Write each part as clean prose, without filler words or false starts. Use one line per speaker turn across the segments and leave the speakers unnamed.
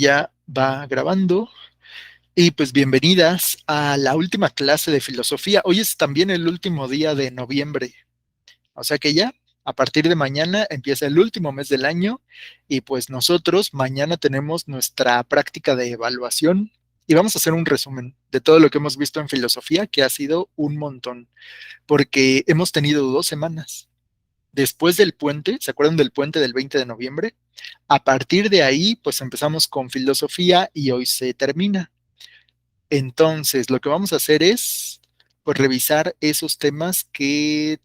Ya va grabando. Y pues bienvenidas a la última clase de filosofía. Hoy es también el último día de noviembre. O sea que ya, a partir de mañana empieza el último mes del año y pues nosotros mañana tenemos nuestra práctica de evaluación y vamos a hacer un resumen de todo lo que hemos visto en filosofía, que ha sido un montón, porque hemos tenido 2 semanas. Después del puente, ¿se acuerdan del puente del 20 de noviembre? A partir de ahí, pues empezamos con filosofía y hoy se termina. Entonces, lo que vamos a hacer es, pues, revisar esos temas que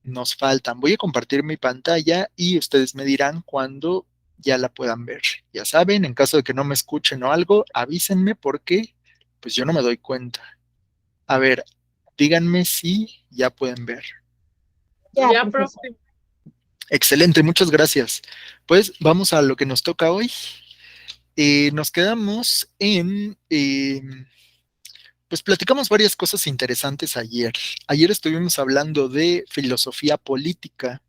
nos faltan. Voy a compartir mi pantalla y ustedes me dirán cuando ya la puedan ver. Ya saben, en caso de que no me escuchen o algo, avísenme porque, pues, yo no me doy cuenta. A ver, díganme si ya pueden ver.
Ya, profesor.
Excelente, muchas gracias. Pues vamos a lo que nos toca hoy. Nos quedamos pues platicamos varias cosas interesantes ayer. Ayer estuvimos hablando de filosofía política.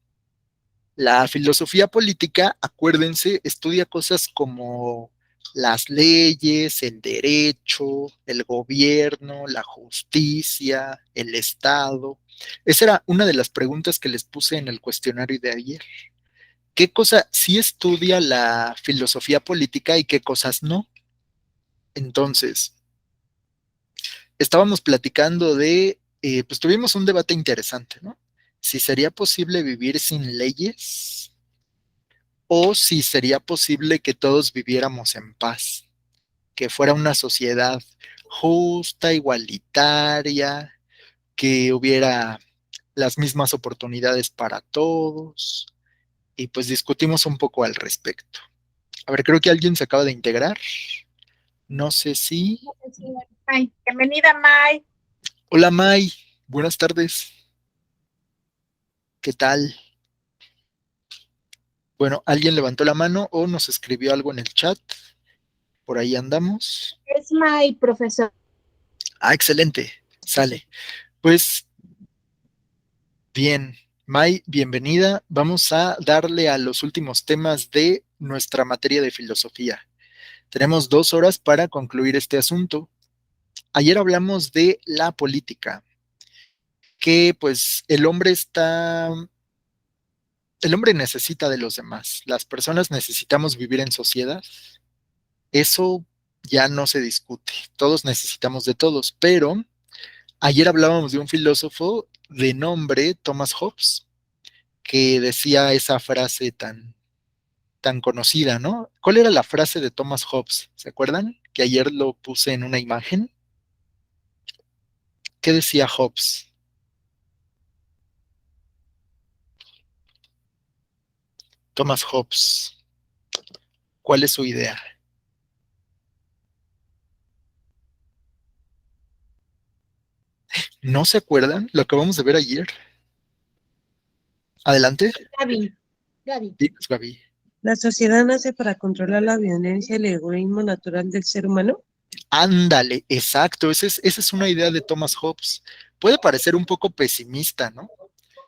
La filosofía política, acuérdense, estudia cosas como las leyes, el derecho, el gobierno, la justicia, el Estado. Esa era una de las preguntas que les puse en el cuestionario de ayer. ¿Qué cosa sí estudia la filosofía política y qué cosas no? Entonces, estábamos platicando pues tuvimos un debate interesante, ¿no? Si sería posible vivir sin leyes o si sería posible que todos viviéramos en paz, que fuera una sociedad justa, igualitaria, que hubiera las mismas oportunidades para todos, y pues discutimos un poco al respecto. A ver, creo que alguien se acaba de integrar. No sé si.
Ay, bienvenida, May.
Hola May, buenas tardes. ¿Qué tal? Bueno, alguien levantó la mano o nos escribió algo en el chat. Por ahí andamos.
Es May, profesor.
Ah, excelente. Sale. Pues bien, May, bienvenida. Vamos a darle a los últimos temas de nuestra materia de filosofía. Tenemos 2 horas para concluir este asunto. Ayer hablamos de la política, que pues el hombre necesita de los demás. Las personas necesitamos vivir en sociedad. Eso ya no se discute. Todos necesitamos de todos, pero ayer hablábamos de un filósofo de nombre Thomas Hobbes, que decía esa frase tan conocida, ¿no? ¿Cuál era la frase de Thomas Hobbes? ¿Se acuerdan? Que ayer lo puse en una imagen. ¿Qué decía Hobbes? Thomas Hobbes. ¿Cuál es su idea? ¿No se acuerdan? Lo acabamos de ver ayer. Adelante.
Gaby. Gaby.
Dinos, Gaby.
La sociedad nace para controlar la violencia y el egoísmo natural del ser humano.
Ándale, exacto. Esa es una idea de Thomas Hobbes. Puede parecer un poco pesimista, ¿no?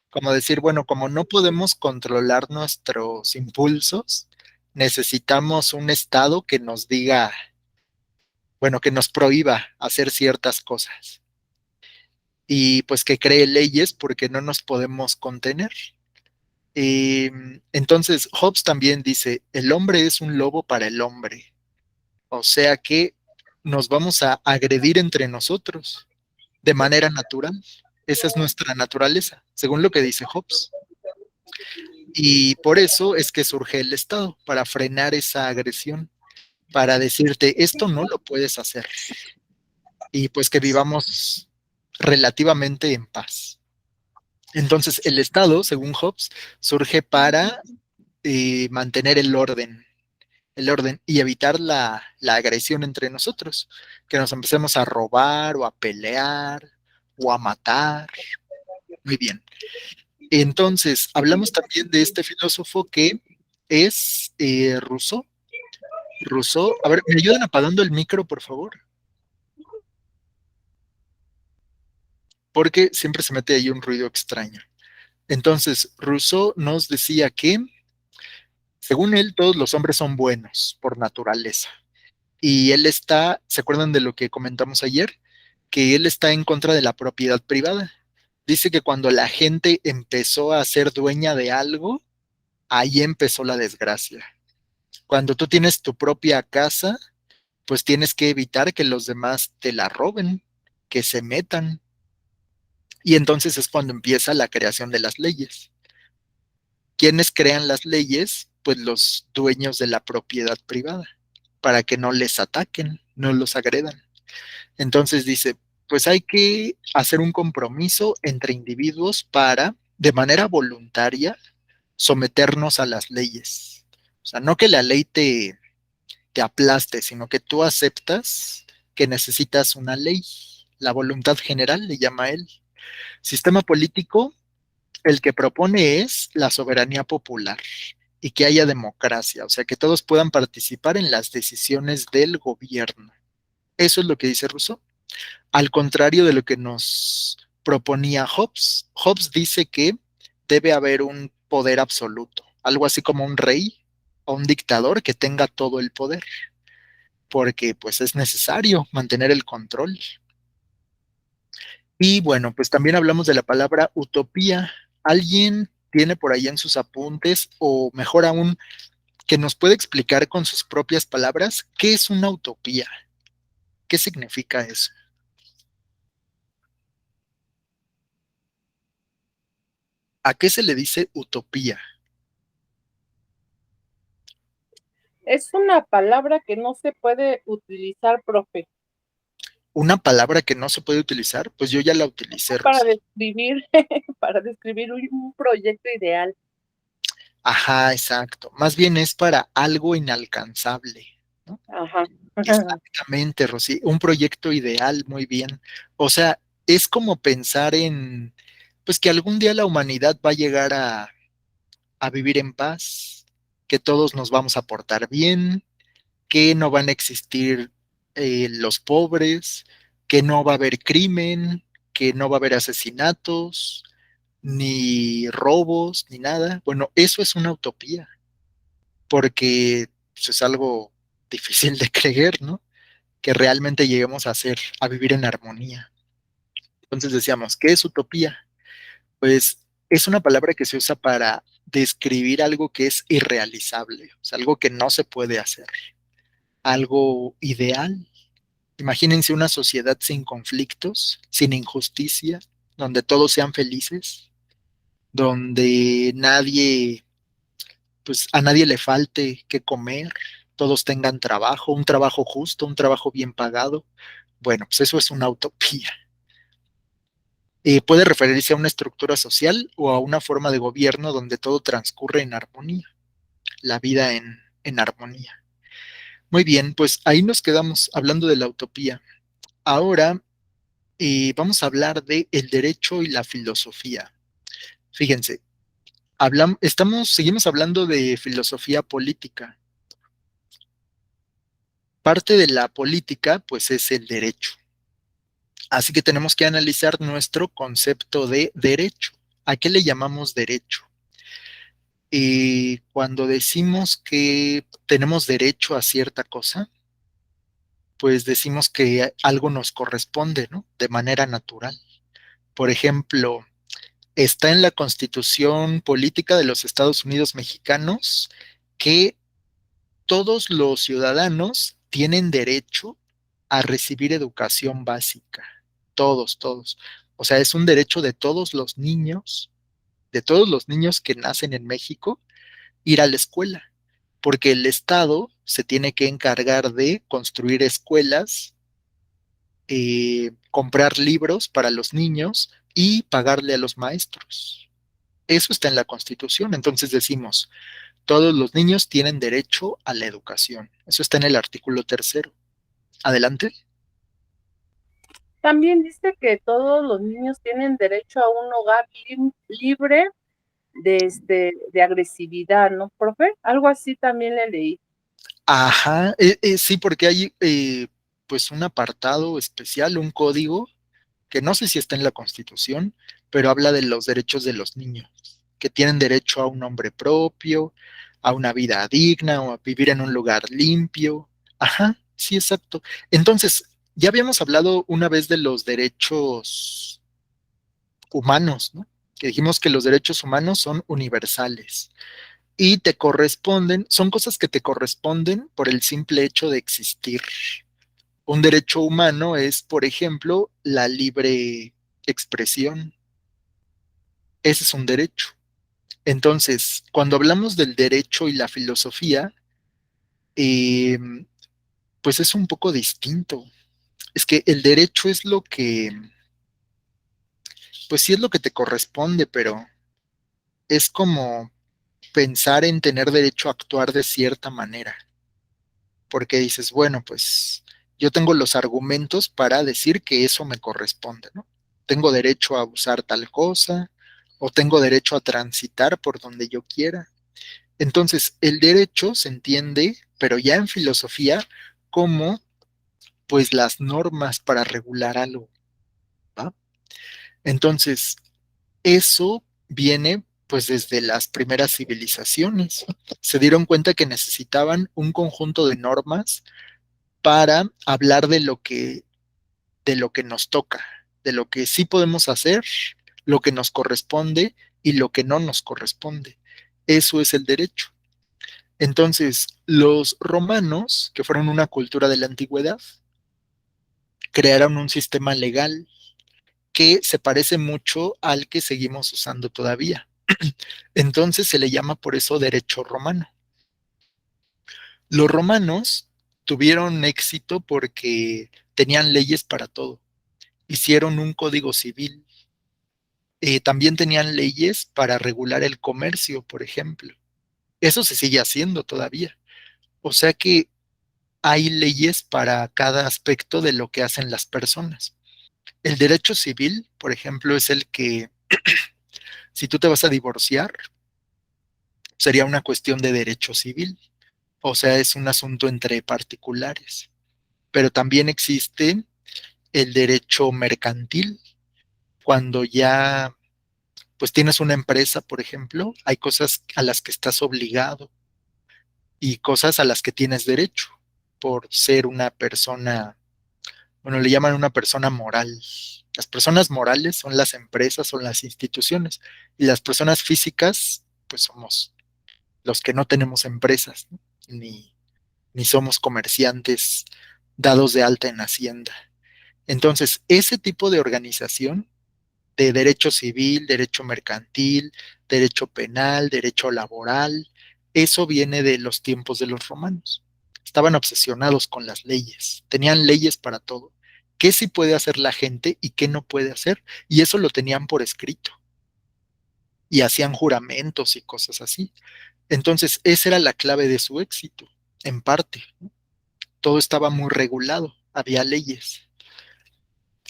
Como decir, bueno, como no podemos controlar nuestros impulsos, necesitamos un estado que nos diga, bueno, que nos prohíba hacer ciertas cosas y pues que cree leyes porque no nos podemos contener. Entonces, Hobbes también dice, el hombre es un lobo para el hombre, o sea que nos vamos a agredir entre nosotros de manera natural. Esa es nuestra naturaleza, según lo que dice Hobbes. Y por eso es que surge el Estado, para frenar esa agresión, para decirte, esto no lo puedes hacer. Y pues que vivamos relativamente en paz. Entonces, el Estado, según Hobbes, surge para mantener el orden y evitar la agresión entre nosotros, que nos empecemos a robar o a pelear o a matar. Muy bien. Entonces, hablamos también de este filósofo que es Rousseau. Rousseau, a ver, ¿me ayudan apagando el micro, por favor? Porque siempre se mete ahí un ruido extraño. Entonces, Rousseau nos decía que Según él, todos los hombres son buenos por naturaleza. Y él está, ¿se acuerdan de lo que comentamos ayer? Que él está en contra de la propiedad privada. Dice que cuando la gente empezó a ser dueña de algo, ahí empezó la desgracia. Cuando tú tienes tu propia casa, pues tienes que evitar que los demás te la roben, que se metan. Y entonces es cuando empieza la creación de las leyes. ¿Quiénes crean las leyes? Pues los dueños de la propiedad privada, para que no les ataquen, no los agredan. Entonces dice, pues hay que hacer un compromiso entre individuos para, de manera voluntaria, someternos a las leyes. O sea, no que la ley te aplaste, sino que tú aceptas que necesitas una ley. La voluntad general le llama él. Sistema político, el que propone es la soberanía popular y que haya democracia, o sea, que todos puedan participar en las decisiones del gobierno. Eso es lo que dice Rousseau. Al contrario de lo que nos proponía Hobbes, Hobbes dice que debe haber un poder absoluto, algo así como un rey o un dictador que tenga todo el poder, porque pues es necesario mantener el control. Y bueno, pues también hablamos de la palabra utopía. ¿Alguien tiene por ahí en sus apuntes, o mejor aún, que nos puede explicar con sus propias palabras qué es una utopía? ¿Qué significa eso? ¿A qué se le dice utopía?
Es una palabra que no se puede utilizar, profe,
Una palabra que no se puede utilizar, pues yo ya la utilicé,
para
Rosy.
describir, para describir un proyecto ideal.
Ajá, exacto. Más bien es para algo inalcanzable, ¿no?
Ajá.
Exactamente, Rosy. Un proyecto ideal, muy bien. O sea, es como pensar en, pues que algún día la humanidad va a llegar a vivir en paz, que todos nos vamos a portar bien, que no van a existir los pobres, que no va a haber crimen, que no va a haber asesinatos, ni robos, ni nada. Bueno, eso es una utopía, porque pues, es algo difícil de creer, ¿no? Que realmente lleguemos a ser, a vivir en armonía. Entonces decíamos, ¿qué es utopía? Pues es una palabra que se usa para describir algo que es irrealizable, o sea, algo que no se puede hacer, algo ideal. Imagínense una sociedad sin conflictos, sin injusticia, donde todos sean felices, donde nadie, pues a nadie le falte que comer, todos tengan trabajo, un trabajo justo, un trabajo bien pagado. Bueno, pues eso es una utopía. Puede referirse a una estructura social o a una forma de gobierno donde todo transcurre en armonía, la vida en armonía. Muy bien, pues ahí nos quedamos hablando de la utopía. Ahora vamos a hablar de el derecho y la filosofía. Fíjense, seguimos hablando de filosofía política. Parte de la política, pues, es el derecho. Así que tenemos que analizar nuestro concepto de derecho. ¿A qué le llamamos derecho? Cuando decimos que tenemos derecho a cierta cosa, pues decimos que algo nos corresponde, ¿no? De manera natural. Por ejemplo, está en la Constitución Política de los Estados Unidos Mexicanos que todos los ciudadanos tienen derecho a recibir educación básica. Todos, todos. O sea, es un derecho de todos los niños que nacen en México, ir a la escuela, porque el Estado se tiene que encargar de construir escuelas, comprar libros para los niños y pagarle a los maestros. Eso está en la Constitución. Entonces decimos, todos los niños tienen derecho a la educación. Eso está en el artículo tercero. Adelante.
También dice que todos los niños tienen derecho a un hogar libre de agresividad, ¿no, profe? Algo así también le leí.
Ajá, sí, porque hay pues un apartado especial, un código, que no sé si está en la Constitución, pero habla de los derechos de los niños, que tienen derecho a un nombre propio, a una vida digna o a vivir en un lugar limpio. Ajá, sí, exacto. Entonces, ya habíamos hablado una vez de los derechos humanos, ¿no? Que dijimos que los derechos humanos son universales y te corresponden, son cosas que te corresponden por el simple hecho de existir. Un derecho humano es, por ejemplo, la libre expresión. Ese es un derecho. Entonces, cuando hablamos del derecho y la filosofía, eh, pues es un poco distinto. Es que el derecho es lo que, pues sí es lo que te corresponde, pero es como pensar en tener derecho a actuar de cierta manera, porque dices, bueno, pues yo tengo los argumentos para decir que eso me corresponde, ¿no? Tengo derecho a usar tal cosa o tengo derecho a transitar por donde yo quiera. Entonces, el derecho se entiende, pero ya en filosofía, como pues las normas para regular algo, ¿va? Entonces, eso viene pues desde las primeras civilizaciones. Se dieron cuenta que necesitaban un conjunto de normas para hablar de lo que nos toca, de lo que sí podemos hacer, lo que nos corresponde y lo que no nos corresponde. Eso es el derecho. Entonces, los romanos, que fueron una cultura de la antigüedad, crearon un sistema legal que se parece mucho al que seguimos usando todavía. Entonces se le llama por eso derecho romano. Los romanos tuvieron éxito porque tenían leyes para todo. Hicieron un código civil. También tenían leyes para regular el comercio, por ejemplo. Eso se sigue haciendo todavía. O sea que hay leyes para cada aspecto de lo que hacen las personas. El derecho civil, por ejemplo, es el que si tú te vas a divorciar, sería una cuestión de derecho civil. O sea, es un asunto entre particulares. Pero también existe el derecho mercantil. Cuando ya pues tienes una empresa, por ejemplo, hay cosas a las que estás obligado y cosas a las que tienes derecho por ser una persona, bueno, le llaman una persona moral. Las personas morales son las empresas, son las instituciones, y las personas físicas, pues somos los que no tenemos empresas, ¿no? Ni somos comerciantes dados de alta en Hacienda. Entonces, ese tipo de organización de derecho civil, derecho mercantil, derecho penal, derecho laboral, eso viene de los tiempos de los romanos. Estaban obsesionados con las leyes, tenían leyes para todo. ¿Qué sí puede hacer la gente y qué no puede hacer? Y eso lo tenían por escrito. Y hacían juramentos y cosas así. Entonces, esa era la clave de su éxito, en parte, ¿no? Todo estaba muy regulado, había leyes.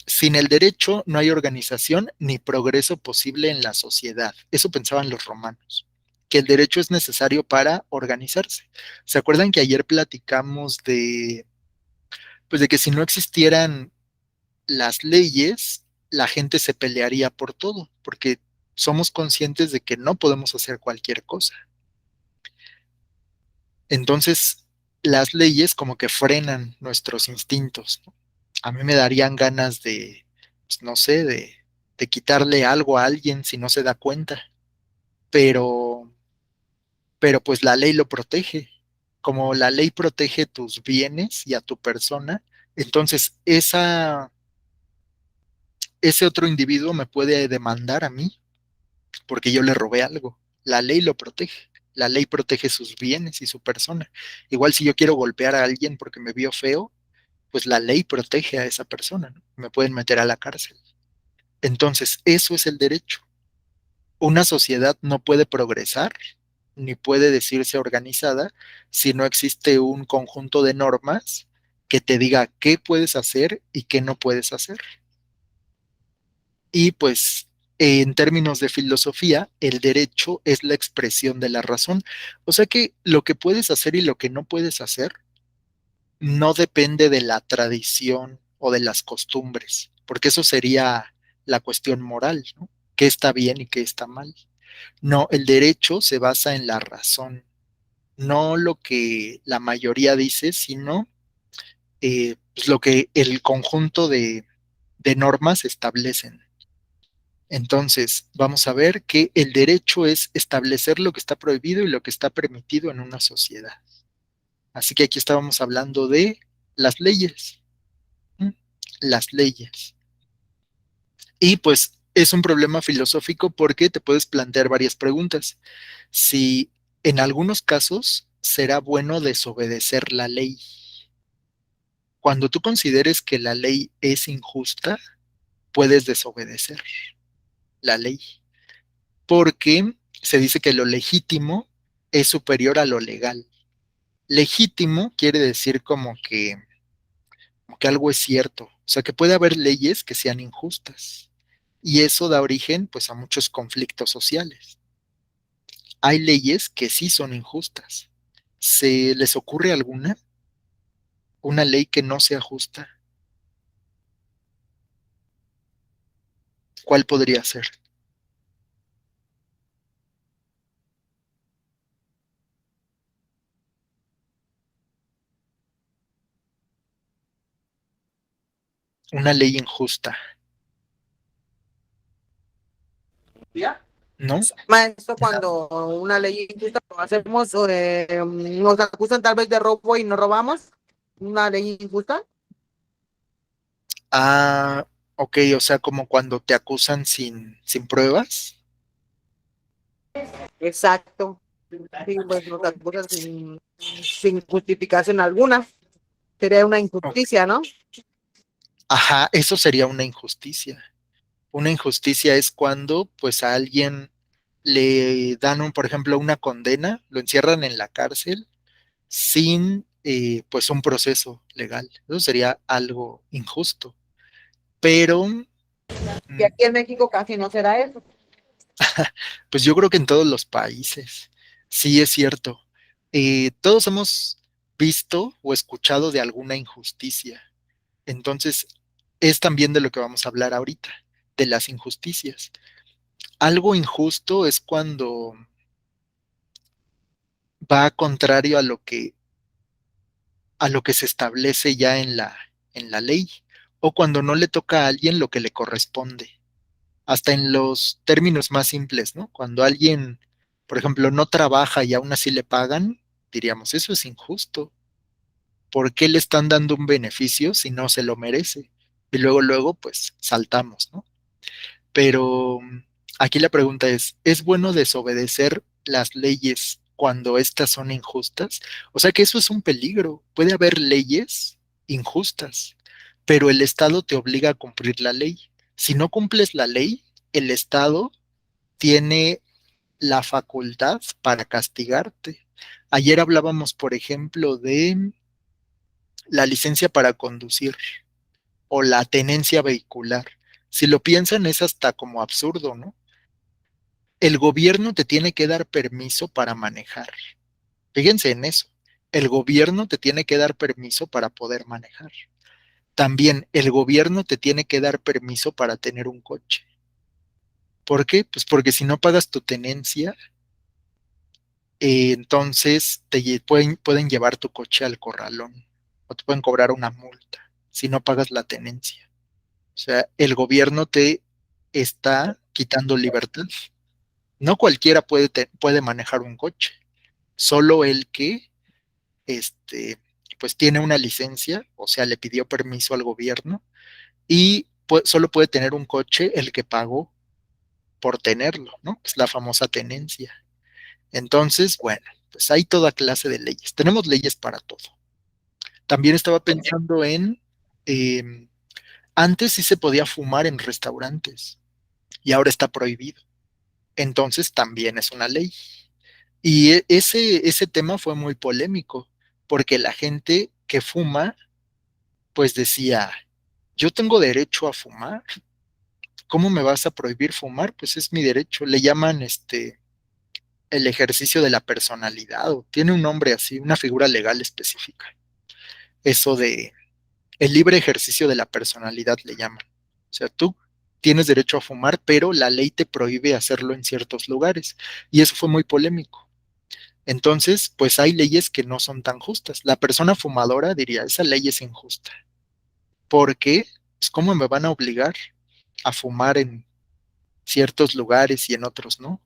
Sin el derecho no hay organización ni progreso posible en la sociedad. Eso pensaban los romanos, que el derecho es necesario para organizarse. ¿Se acuerdan que ayer platicamos pues de que si no existieran las leyes, la gente se pelearía por todo, porque somos conscientes de que no podemos hacer cualquier cosa. Entonces, las leyes como que frenan nuestros instintos, ¿no? A mí me darían ganas de, pues, no sé, de quitarle algo a alguien si no se da cuenta, pero, pero pues la ley lo protege. Como la ley protege tus bienes y a tu persona, entonces ese otro individuo me puede demandar a mí porque yo le robé algo. La ley lo protege. La ley protege sus bienes y su persona. Igual si yo quiero golpear a alguien porque me vio feo, pues la ley protege a esa persona, ¿no? Me pueden meter a la cárcel. Entonces, eso es el derecho. Una sociedad no puede progresar ni puede decirse organizada si no existe un conjunto de normas que te diga qué puedes hacer y qué no puedes hacer. Y pues en términos de filosofía, el derecho es la expresión de la razón. O sea que lo que puedes hacer y lo que no puedes hacer no depende de la tradición o de las costumbres, porque eso sería la cuestión moral, ¿no? ¿Qué está bien y qué está mal? No, el derecho se basa en la razón. no lo que la mayoría dice, sino pues lo que el conjunto de normas establecen. Entonces, vamos a ver que el derecho es establecer lo que está prohibido y lo que está permitido en una sociedad. Así que aquí estábamos hablando de las leyes. ¿Mm? Las leyes. Y pues es un problema filosófico porque te puedes plantear varias preguntas. Si en algunos casos será bueno desobedecer la ley. Cuando tú consideres que la ley es injusta, puedes desobedecer la ley, porque se dice que lo legítimo es superior a lo legal. Legítimo quiere decir como que algo es cierto, o sea que puede haber leyes que sean injustas y eso da origen pues a muchos conflictos sociales. Hay leyes que sí son injustas. ¿Se les ocurre alguna? Una ley que no sea justa. ¿Cuál podría ser? Una ley injusta,
¿Ya?
¿no?
Maestro, cuando una ley injusta lo hacemos, nos acusan tal vez de robo y no robamos, una ley injusta.
Ah, ok, o sea, como cuando te acusan sin pruebas.
Exacto. Sí, pues nos acusan sin justificación alguna. Sería una
Ok.
injusticia, ¿no?
Ajá, eso sería una injusticia. Una injusticia es cuando pues a alguien le dan por ejemplo, una condena, lo encierran en la cárcel sin pues un proceso legal. Eso sería algo injusto. Pero
Y aquí en México casi no será eso.
pues yo creo que en todos los países, sí es cierto. Todos hemos visto o escuchado de alguna injusticia. Entonces, es también de lo que vamos a hablar ahorita, de las injusticias. Algo injusto es cuando va contrario a lo que se establece ya en la ley, o cuando no le toca a alguien lo que le corresponde. Hasta en los términos más simples, ¿no? Cuando alguien, por ejemplo, no trabaja y aún así le pagan, diríamos, eso es injusto. ¿Por qué le están dando un beneficio si no se lo merece? Y luego, pues saltamos, ¿no? Pero aquí la pregunta ¿es bueno desobedecer las leyes cuando éstas son injustas? O sea que eso es un peligro. Puede haber leyes injustas, pero el Estado te obliga a cumplir la ley. Si no cumples la ley, el Estado tiene la facultad para castigarte. Ayer hablábamos, por ejemplo, de la licencia para conducir o la tenencia vehicular. Si lo piensan, es hasta como absurdo, ¿no? El gobierno te tiene que dar permiso para manejar. Fíjense en eso. El gobierno te tiene que dar permiso para poder manejar. También el gobierno te tiene que dar permiso para tener un coche. ¿Por qué? Pues porque si no pagas tu tenencia, entonces pueden llevar tu coche al corralón o te pueden cobrar una multa si no pagas la tenencia. O sea, el gobierno te está quitando libertad. No cualquiera puede manejar un coche, solo el que pues tiene una licencia, o sea, le pidió permiso al gobierno y solo puede tener un coche el que pagó por tenerlo, ¿no? Es la famosa tenencia. Entonces, bueno, pues hay toda clase de leyes. Tenemos leyes para todo. También estaba pensando em, antes sí se podía fumar en restaurantes y ahora está prohibido. Entonces también es una ley. Y ese tema fue muy polémico, porque la gente que fuma, pues decía, yo tengo derecho a fumar, ¿cómo me vas a prohibir fumar? Pues es mi derecho. Le llaman el ejercicio de la personalidad, o tiene un nombre así, una figura legal específica. Eso de el libre ejercicio de la personalidad le llaman. O sea, tú tienes derecho a fumar, pero la ley te prohíbe hacerlo en ciertos lugares. Y eso fue muy polémico. Entonces, pues hay leyes que no son tan justas. La persona fumadora diría, esa ley es injusta. ¿Por qué? Pues, ¿cómo me van a obligar a fumar en ciertos lugares y en otros no?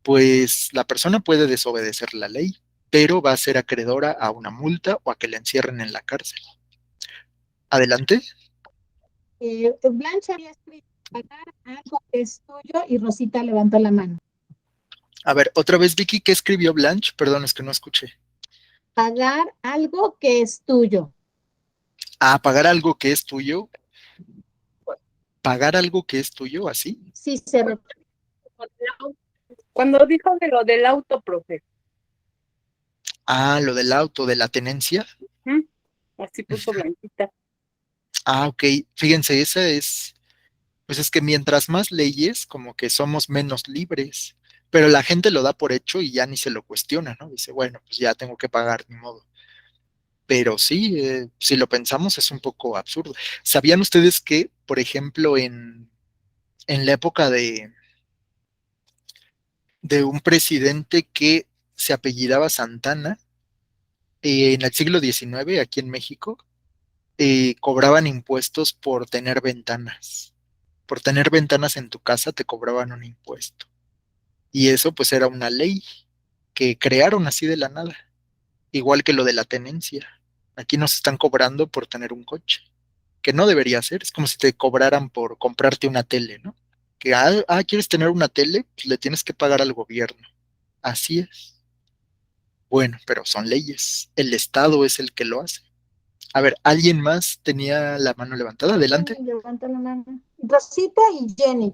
Pues la persona puede desobedecer la ley, pero va a ser acreedora a una multa o a que la encierren en la cárcel. Adelante.
Blanche había escrito pagar algo que es tuyo y Rosita levantó la mano.
A ver, otra vez, Vicky, ¿qué escribió Blanche? Perdón, es que no escuché.
Pagar algo que es tuyo.
Ah, pagar algo que es tuyo. Pagar algo que es tuyo, así.
Sí, se re-
Cuando dijo de lo del auto, profe,
Ah, lo del auto, de la tenencia.
¿m? Así puso Blanquita.
Ah, ok. Fíjense, esa es, pues es que mientras más leyes, como que somos menos libres. Pero la gente lo da por hecho y ya ni se lo cuestiona, ¿no? Dice, bueno, pues ya tengo que pagar, ni modo. Pero sí, si lo pensamos, es un poco absurdo. ¿Sabían ustedes que, por ejemplo, en la época de un presidente que se apellidaba Santana, en el siglo XIX, aquí en México, cobraban impuestos por tener ventanas? Por tener ventanas en tu casa te cobraban un impuesto. Y eso pues era una ley que crearon así de la nada, igual que lo de la tenencia. Aquí nos están cobrando por tener un coche, que no debería ser. Es como si te cobraran por comprarte una tele, ¿no? Que, ¿quieres tener una tele? Pues le tienes que pagar al gobierno. Así es. Bueno, pero son leyes. El Estado es el que lo hace. A ver, ¿alguien más tenía la mano levantada? Adelante.
Jenny levantó la mano. Rosita y Jenny.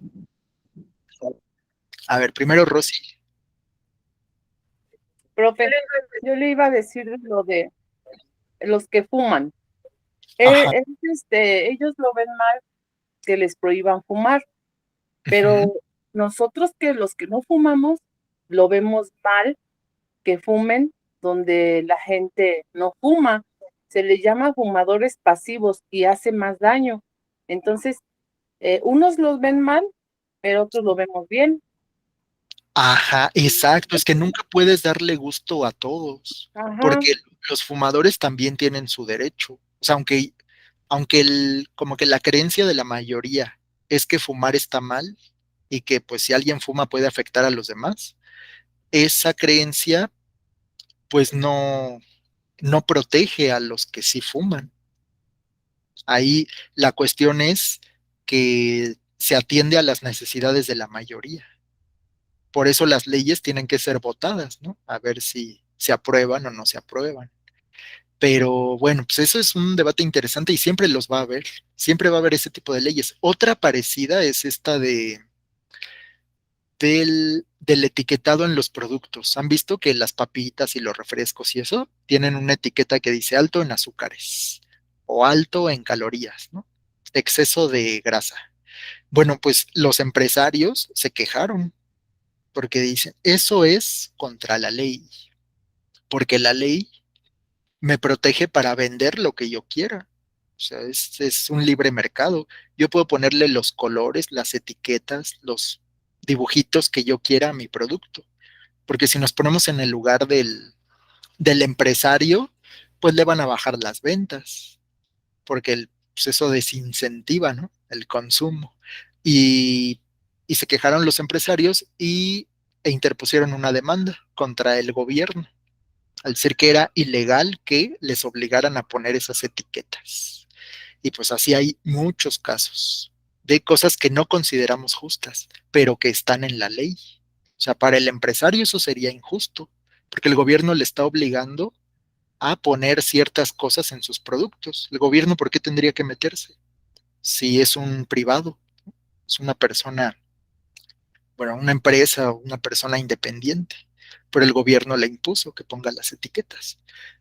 A ver, primero Rosy.
Profe, yo le iba a decir lo de los que fuman.
Ajá.
Ellos lo ven mal que les prohíban fumar, pero
Ujú.
nosotros que los que no fumamos lo vemos mal que fumen donde la gente no fuma. Se les llama fumadores pasivos y hace más daño. Entonces, unos los ven mal, pero otros lo vemos bien.
Ajá, exacto. Es que nunca puedes darle gusto a todos,
Ajá,
porque los fumadores también tienen su derecho. O sea, aunque como que la creencia de la mayoría es que fumar está mal y que pues si alguien fuma puede afectar a los demás, esa creencia pues no protege a los que sí fuman. Ahí la cuestión es que se atiende a las necesidades de la mayoría. Por eso las leyes tienen que ser votadas, ¿no? A ver si se aprueban o no se aprueban. Pero bueno, pues eso es un debate interesante y siempre los va a haber. Siempre va a haber ese tipo de leyes. Otra parecida es esta del etiquetado en los productos. ¿Han visto que las papitas y los refrescos y eso tienen una etiqueta que dice alto en azúcares o alto en calorías, ¿no? Exceso de grasa. Bueno, pues los empresarios se quejaron porque dicen, eso es contra la ley, porque la ley me protege para vender lo que yo quiera. O sea, es un libre mercado. Yo puedo ponerle los colores, las etiquetas, los dibujitos que yo quiera a mi producto. Porque si nos ponemos en el lugar del empresario, pues le van a bajar las ventas, porque pues eso desincentiva, ¿no? El consumo. Y, y se quejaron los empresarios e interpusieron una demanda contra el gobierno al decir que era ilegal que les obligaran a poner esas etiquetas. Y pues así hay muchos casos de cosas que no consideramos justas, pero que están en la ley. O sea, para el empresario eso sería injusto, porque el gobierno le está obligando a poner ciertas cosas en sus productos. ¿El gobierno por qué tendría que meterse? Si es un privado, es una persona, bueno, una empresa o una persona independiente, pero el gobierno le impuso que ponga las etiquetas.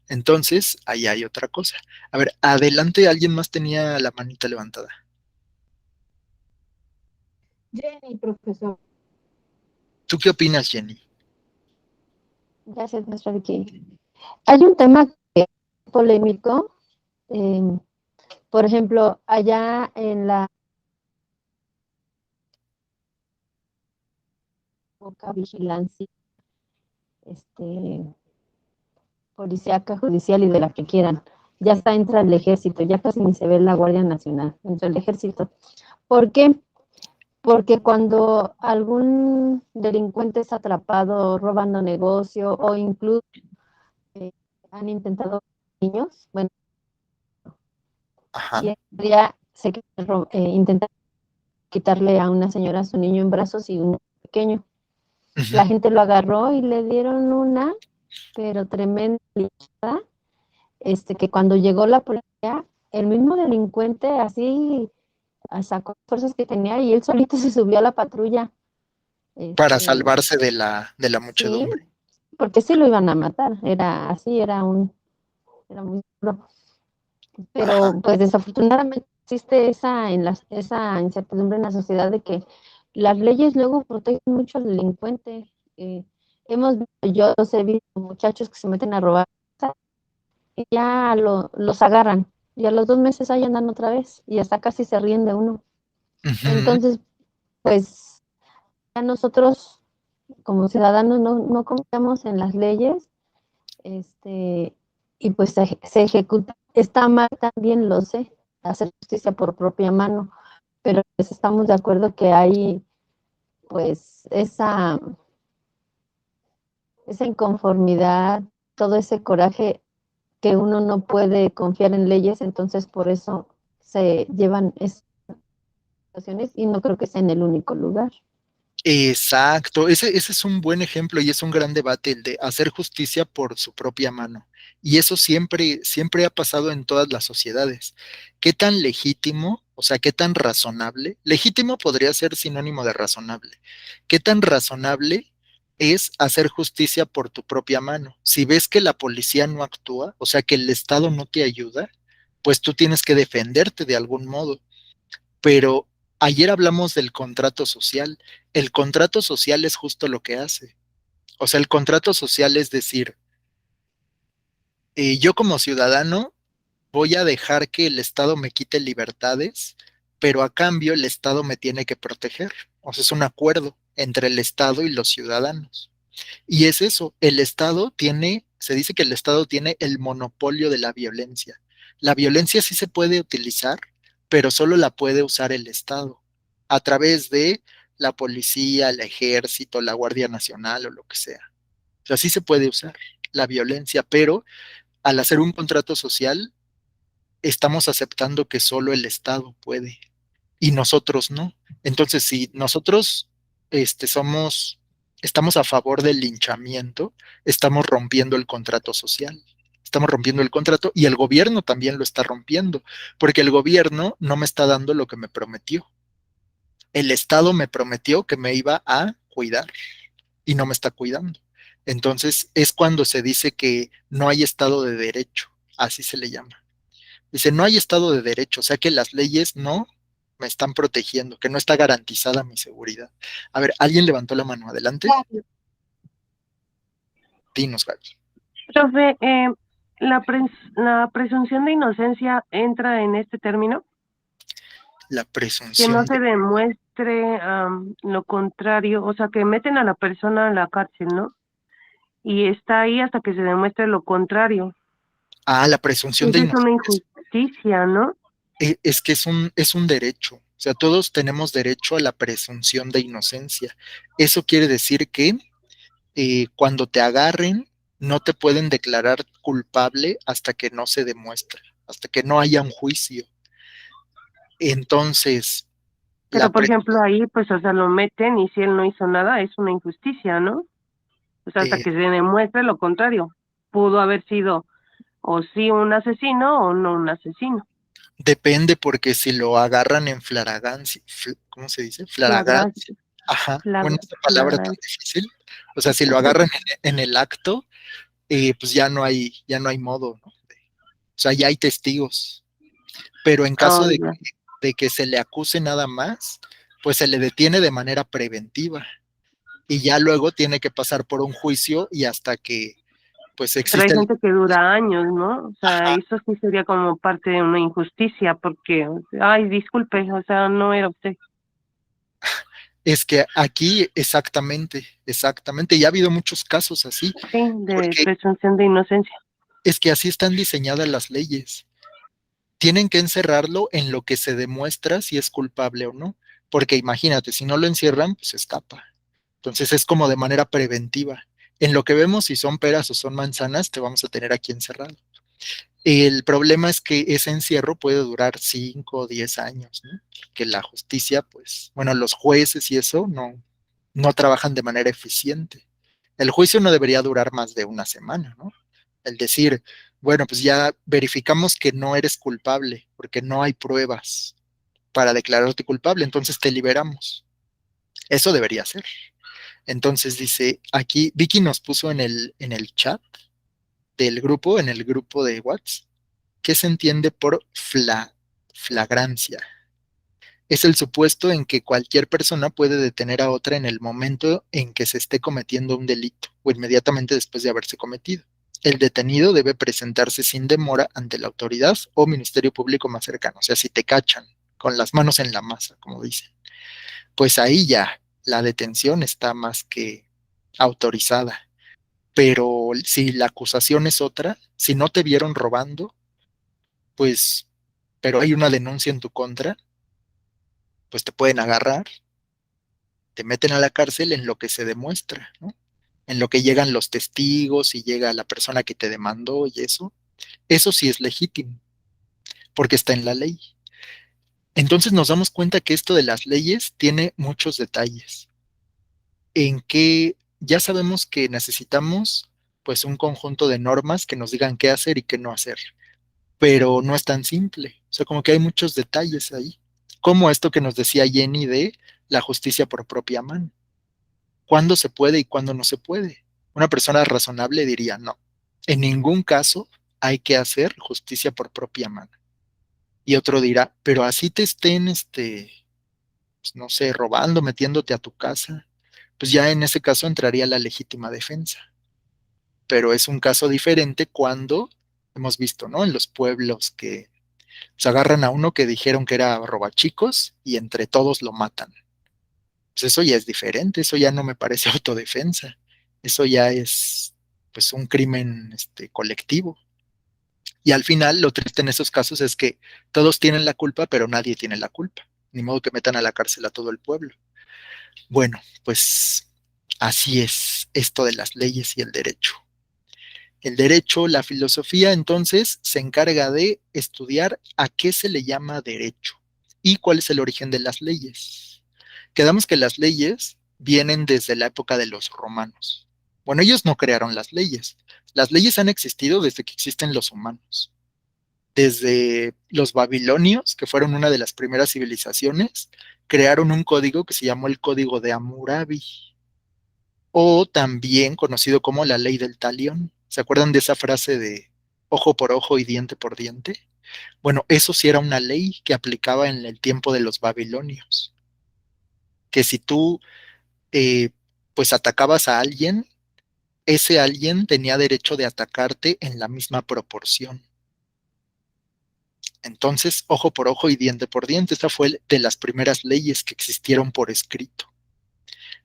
Entonces, ahí hay otra cosa. A ver, adelante, alguien más tenía la manita levantada.
Jenny, profesor.
¿Tú qué opinas, Jenny?
Gracias, maestra Vicky. Hay un tema que es polémico, eh, por ejemplo, allá en la poca vigilancia policíaca, judicial y de la que quieran. Ya está, entra el ejército, ya casi ni se ve la Guardia Nacional, entra el ejército. ¿Por qué? Porque cuando algún delincuente es atrapado robando negocio o incluso han intentado niños, bueno,
Ajá.
y ya se intenta quitarle a una señora su niño en brazos y un pequeño.
Ujú.
La gente lo agarró y le dieron una, pero tremenda linchada, que cuando llegó la policía, el mismo delincuente así sacó fuerzas que tenía y él solito se subió a la patrulla.
Para
Este,
salvarse de la
sí,
muchedumbre.
porque sí lo iban a matar, era así, era muy duro.
Ajá.
Pero pues desafortunadamente existe esa incertidumbre en la sociedad de que las leyes luego protegen mucho al delincuente. Yo los he visto muchachos que se meten a robar y ya los agarran y a los 2 meses ahí andan otra vez y hasta casi se ríen de uno.
Ujú.
Entonces, pues ya nosotros como ciudadanos no confiamos en las leyes, y pues se ejecuta. Está mal, también lo sé, hacer justicia por propia mano, pero pues estamos de acuerdo que hay pues esa inconformidad, todo ese coraje que uno no puede confiar en leyes, entonces por eso se llevan esas situaciones y no creo que sea en el único lugar.
Exacto, ese es un buen ejemplo y es un gran debate el de hacer justicia por su propia mano. Y eso siempre ha pasado en todas las sociedades. ¿Qué tan legítimo, o sea, qué tan razonable? Legítimo podría ser sinónimo de razonable. ¿Qué tan razonable es hacer justicia por tu propia mano? Si ves que la policía no actúa, o sea, que el Estado no te ayuda, pues tú tienes que defenderte de algún modo. Pero ayer hablamos del contrato social. El contrato social es justo lo que hace. O sea, el contrato social es decir, yo como ciudadano voy a dejar que el Estado me quite libertades, pero a cambio el Estado me tiene que proteger. O sea, es un acuerdo entre el Estado y los ciudadanos. Y es eso, se dice que el Estado tiene el monopolio de la violencia. La violencia sí se puede utilizar, pero solo la puede usar el Estado, a través de la policía, el ejército, la Guardia Nacional o lo que sea. O sea, sí se puede usar la violencia, pero al hacer un contrato social, estamos aceptando que solo el Estado puede y nosotros no. Entonces, si nosotros estamos a favor del linchamiento, estamos rompiendo el contrato social. Estamos rompiendo el contrato y el gobierno también lo está rompiendo, porque el gobierno no me está dando lo que me prometió. El Estado me prometió que me iba a cuidar y no me está cuidando. Entonces es cuando se dice que no hay Estado de Derecho, así se le llama. Dice, no hay Estado de Derecho, o sea que las leyes no me están protegiendo, que no está garantizada mi seguridad. A ver, alguien levantó la mano, adelante. Dinos, Gaby.
Profe, la presunción de inocencia entra en este término,
La
que
presunción
no se
de...
demuestre lo contrario, o sea, que meten a la persona a la cárcel, ¿no? Y está ahí hasta que se demuestre lo contrario.
Ah, la presunción de
Esa es una
inocencia.
injusticia, ¿no?
Es que es un derecho. O sea, todos tenemos derecho a la presunción de inocencia. Eso quiere decir que cuando te agarren, no te pueden declarar culpable hasta que no se demuestre, hasta que no haya un juicio. Entonces, la
Pero, por
pre-
ejemplo, ahí, pues, o sea, lo meten y si él no hizo nada, es una injusticia, ¿no? O sea, hasta
eh,
que se demuestre lo contrario. Pudo haber sido o sí un asesino o no un asesino.
depende porque si lo agarran en flagragancia, ¿cómo se dice?
Flagrancia,
Flagragancia. Ajá, bueno, esta palabra tan
flagrancia.
difícil. O sea, si lo agarran en el acto, pues ya no hay modo, ¿no? O sea, ya hay testigos. Pero en caso
Oh, ya.
de que se le acuse nada más, pues se le detiene de manera preventiva y ya luego tiene que pasar por un juicio y hasta que pues
Pero hay
existe el...
gente que dura años, ¿no? O sea,
Ajá,
eso sí sería como parte de una injusticia, porque, ay, disculpe, o sea, no era usted.
Es que aquí exactamente, y ha habido muchos casos así,
Sí, de
porque
presunción de inocencia.
es que así están diseñadas las leyes. Tienen que encerrarlo en lo que se demuestra si es culpable o no, porque imagínate, si no lo encierran, pues escapa. Entonces es como de manera preventiva. En lo que vemos si son peras o son manzanas, te vamos a tener aquí encerrado. El problema es que ese encierro puede durar 5 o 10 años, ¿no? Que la justicia, pues, bueno, los jueces y eso no trabajan de manera eficiente. El juicio no debería durar más de una semana, ¿no? El decir, bueno, pues ya verificamos que no eres culpable porque no hay pruebas para declararte culpable, entonces te liberamos. Eso debería ser. Entonces dice, aquí Vicky nos puso en el chat del grupo, en el grupo de WhatsApp, ¿qué se entiende por flagrancia? Es el supuesto en que cualquier persona puede detener a otra en el momento en que se esté cometiendo un delito o inmediatamente después de haberse cometido. El detenido debe presentarse sin demora ante la autoridad o ministerio público más cercano. O sea, si te cachan con las manos en la masa, como dicen, pues ahí ya la detención está más que autorizada. Pero si la acusación es otra, si no te vieron robando, pues, pero hay una denuncia en tu contra, pues te pueden agarrar, te meten a la cárcel en lo que se demuestra, ¿no? En lo que llegan los testigos y llega la persona que te demandó y eso sí es legítimo, porque está en la ley. Entonces nos damos cuenta que esto de las leyes tiene muchos detalles, en que ya sabemos que necesitamos pues un conjunto de normas que nos digan qué hacer y qué no hacer, pero no es tan simple, o sea, como que hay muchos detalles ahí, como esto que nos decía Jenny de la justicia por propia mano. ¿Cuándo se puede y cuándo no se puede? Una persona razonable diría, no, en ningún caso hay que hacer justicia por propia mano. Y otro dirá, pero así te estén, pues, no sé, robando, metiéndote a tu casa, pues ya en ese caso entraría la legítima defensa. Pero es un caso diferente cuando hemos visto, ¿no? En los pueblos que pues, agarran a uno que dijeron que era robachicos y entre todos lo matan. Pues eso ya es diferente, eso ya no me parece autodefensa, eso ya es pues un crimen colectivo. Y al final lo triste en esos casos es que todos tienen la culpa, pero nadie tiene la culpa. Ni modo que metan a la cárcel a todo el pueblo. Bueno, pues así es esto de las leyes y el derecho. El derecho, la filosofía, entonces, se encarga de estudiar a qué se le llama derecho y cuál es el origen de las leyes. Quedamos que las leyes vienen desde la época de los romanos. Bueno, ellos no crearon las leyes. Las leyes han existido desde que existen los humanos. Desde los babilonios, que fueron una de las primeras civilizaciones, crearon un código que se llamó el Código de Hammurabi, o también conocido como la ley del talión. ¿Se acuerdan de esa frase de ojo por ojo y diente por diente? Bueno, eso sí era una ley que aplicaba en el tiempo de los babilonios, que si tú eh, pues atacabas a alguien, ese alguien tenía derecho de atacarte en la misma proporción. Entonces, ojo por ojo y diente por diente, esa fue de las primeras leyes que existieron por escrito.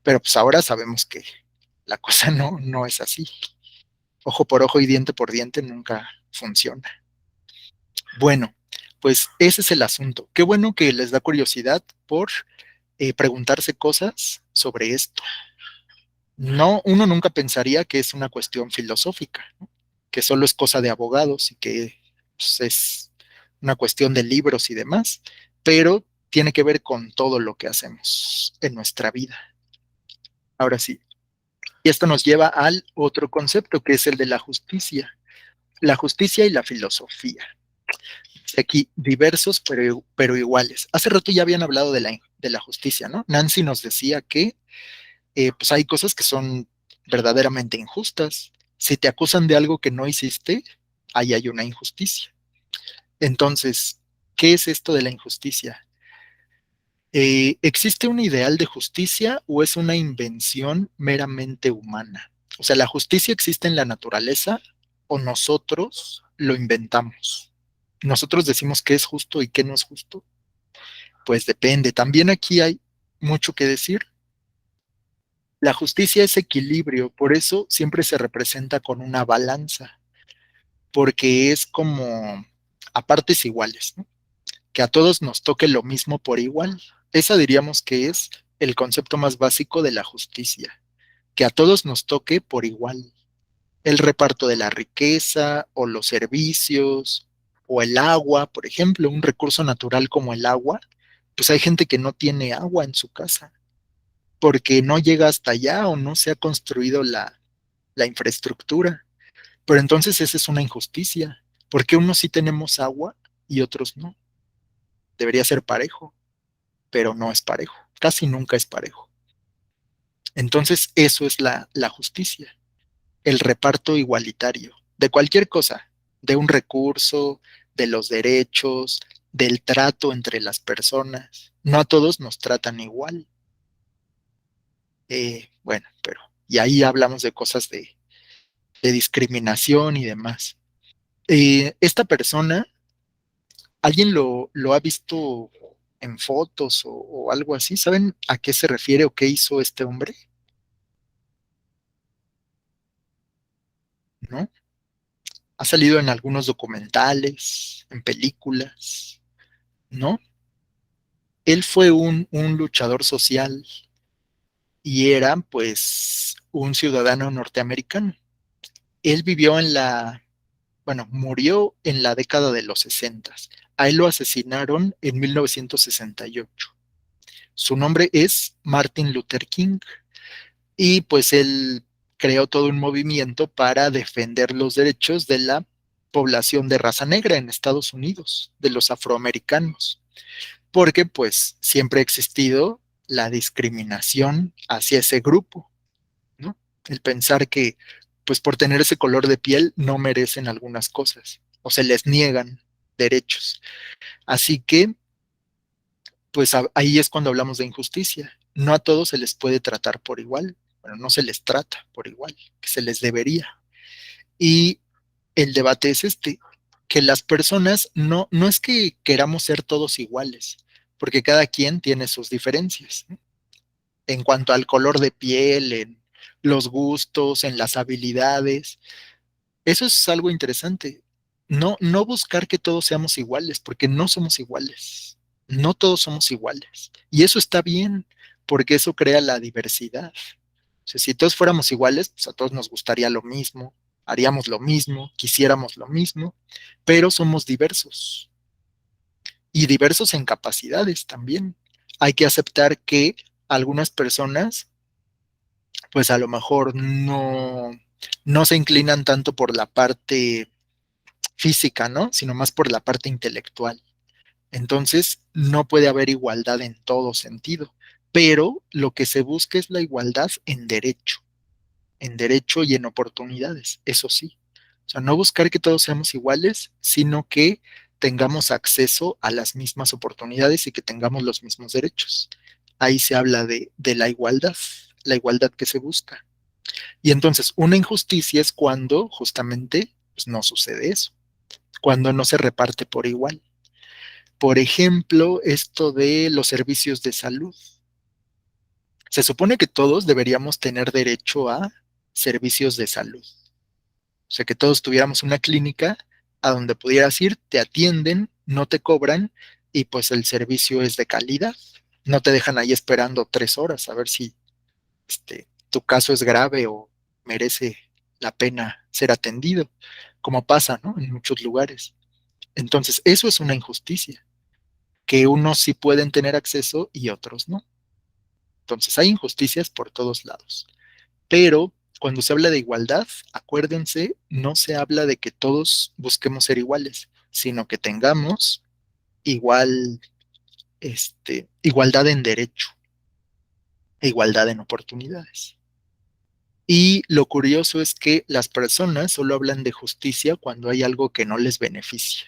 Pero pues ahora sabemos que la cosa no es así. Ojo por ojo y diente por diente nunca funciona. Bueno, pues ese es el asunto. Qué bueno que les da curiosidad por preguntarse cosas sobre esto. No, uno nunca pensaría que es una cuestión filosófica, ¿no? Que solo es cosa de abogados y que pues, es una cuestión de libros y demás, pero tiene que ver con todo lo que hacemos en nuestra vida. Ahora sí, y esto nos lleva al otro concepto, que es el de la justicia y la filosofía. Aquí diversos pero iguales. Hace rato ya habían hablado de la justicia, ¿no? Nancy nos decía que pues hay cosas que son verdaderamente injustas. Si te acusan de algo que no hiciste, ahí hay una injusticia. Entonces, ¿qué es esto de la injusticia? ¿Existe un ideal de justicia o es una invención meramente humana? O sea, ¿la justicia existe en la naturaleza o nosotros lo inventamos? ¿Nosotros decimos qué es justo y qué no es justo? Pues depende. También aquí hay mucho que decir La justicia es equilibrio, por eso siempre se representa con una balanza, porque es como a partes iguales, ¿no? Que a todos nos toque lo mismo por igual. Esa diríamos que es el concepto más básico de la justicia, que a todos nos toque por igual. El reparto de la riqueza o los servicios o el agua, por ejemplo, un recurso natural como el agua, pues hay gente que no tiene agua en su casa porque no llega hasta allá o no se ha construido la infraestructura. Pero entonces esa es una injusticia, porque unos sí tenemos agua y otros no. Debería ser parejo, pero no es parejo, casi nunca es parejo. Entonces eso es la justicia, el reparto igualitario de cualquier cosa, de un recurso, de los derechos, del trato entre las personas. No a todos nos tratan igual. Bueno, pero y ahí hablamos de cosas de discriminación y demás. Esta persona, ¿alguien lo ha visto en fotos o algo así? ¿Saben a qué se refiere o qué hizo este hombre? ¿No? Ha salido en algunos documentales, en películas, ¿no? Él fue un luchador social y era, pues, un ciudadano norteamericano. Él vivió bueno, murió en la década de los 60. A él lo asesinaron en 1968. Su nombre es Martin Luther King y pues él creó todo un movimiento para defender los derechos de la población de raza negra en Estados Unidos, de los afroamericanos, porque pues siempre ha existido la discriminación hacia ese grupo, ¿no? El pensar que pues por tener ese color de piel no merecen algunas cosas o se les niegan derechos. Así que pues ahí es cuando hablamos de injusticia. No a todos se les puede tratar por igual, bueno, no se les trata por igual, que se les debería. Y el debate es este, que las personas no es que queramos ser todos iguales, porque cada quien tiene sus diferencias, ¿no? En cuanto al color de piel, en los gustos, en las habilidades. Eso es algo interesante. No buscar que todos seamos iguales, porque no somos iguales. No todos somos iguales. Y eso está bien, porque eso crea la diversidad. O sea, si todos fuéramos iguales, pues a todos nos gustaría lo mismo, haríamos lo mismo, quisiéramos lo mismo, pero somos diversos y diversos en capacidades también. Hay que aceptar que algunas personas, pues a lo mejor no se inclinan tanto por la parte física, ¿no? Sino más por la parte intelectual. Entonces, no puede haber igualdad en todo sentido, pero lo que se busca es la igualdad en derecho y en oportunidades, eso sí. O sea, no buscar que todos seamos iguales, sino que tengamos acceso a las mismas oportunidades y que tengamos los mismos derechos. Ahí se habla de la igualdad que se busca. Y entonces, una injusticia es cuando justamente pues, no sucede eso, cuando no se reparte por igual. Por ejemplo, esto de los servicios de salud. Se supone que todos deberíamos tener derecho a servicios de salud. O sea, que todos tuviéramos una clínica a donde pudieras ir, te atienden, no te cobran y pues el servicio es de calidad. No te dejan ahí esperando 3 horas a ver si tu caso es grave o merece la pena ser atendido, como pasa, ¿no? En muchos lugares. Entonces, eso es una injusticia, que unos sí pueden tener acceso y otros no. Entonces, hay injusticias por todos lados. Pero cuando se habla de igualdad, acuérdense, no se habla de que todos busquemos ser iguales, sino que tengamos igual, igualdad en derecho e igualdad en oportunidades. Y lo curioso es que las personas solo hablan de justicia cuando hay algo que no les beneficia.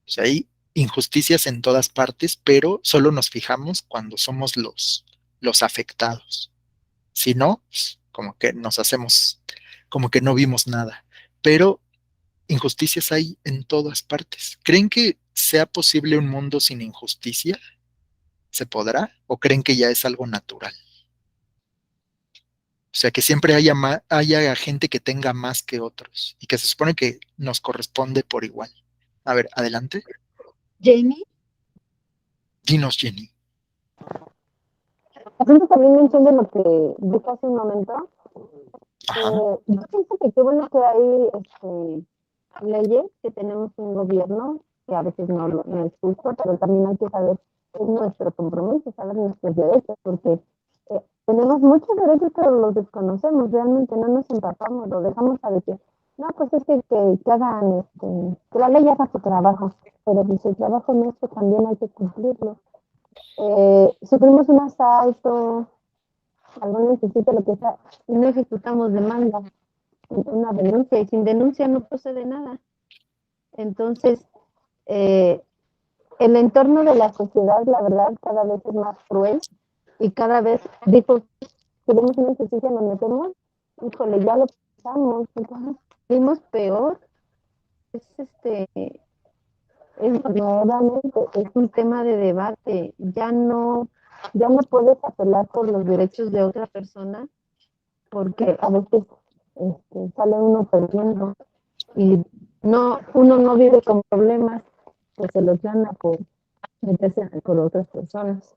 O sea, hay injusticias en todas partes, pero solo nos fijamos cuando somos los afectados. Si no, pues, como que nos hacemos, como que no vimos nada. Pero injusticias hay en todas partes. ¿Creen que sea posible un mundo sin injusticia? ¿Se podrá? ¿O creen que ya es algo natural? O sea, que siempre haya gente que tenga más que otros y que se supone que nos corresponde por igual. A ver, adelante.
Jamie,
Dinos, Jenny.
Haciendo también mención de lo que dije hace un momento,
Ajá.
yo pienso que qué bueno que hay leyes, que tenemos un gobierno que a veces no es justo, pero también hay que saber, es nuestro compromiso, saber nuestros derechos, porque tenemos muchos derechos, pero los desconocemos, realmente no nos empapamos, lo dejamos a decir, no, pues es que hagan, que la ley haga su trabajo, pero si su trabajo nuestro también hay que cumplirlo. Sufrimos un asalto, algún necesita lo que sea, y no ejecutamos demanda, una denuncia, y sin denuncia no procede nada. Entonces, el entorno de la sociedad, la verdad, cada vez es más cruel y cada vez, dijo, queremos una justicia, nos metemos, híjole, ya lo pensamos, entonces vimos peor. Es nuevamente, es un tema de debate, ya no puedes apelar por los derechos de otra persona, porque a veces sale uno perdiendo y uno no vive con problemas, pues se los gana por meterse con otras personas.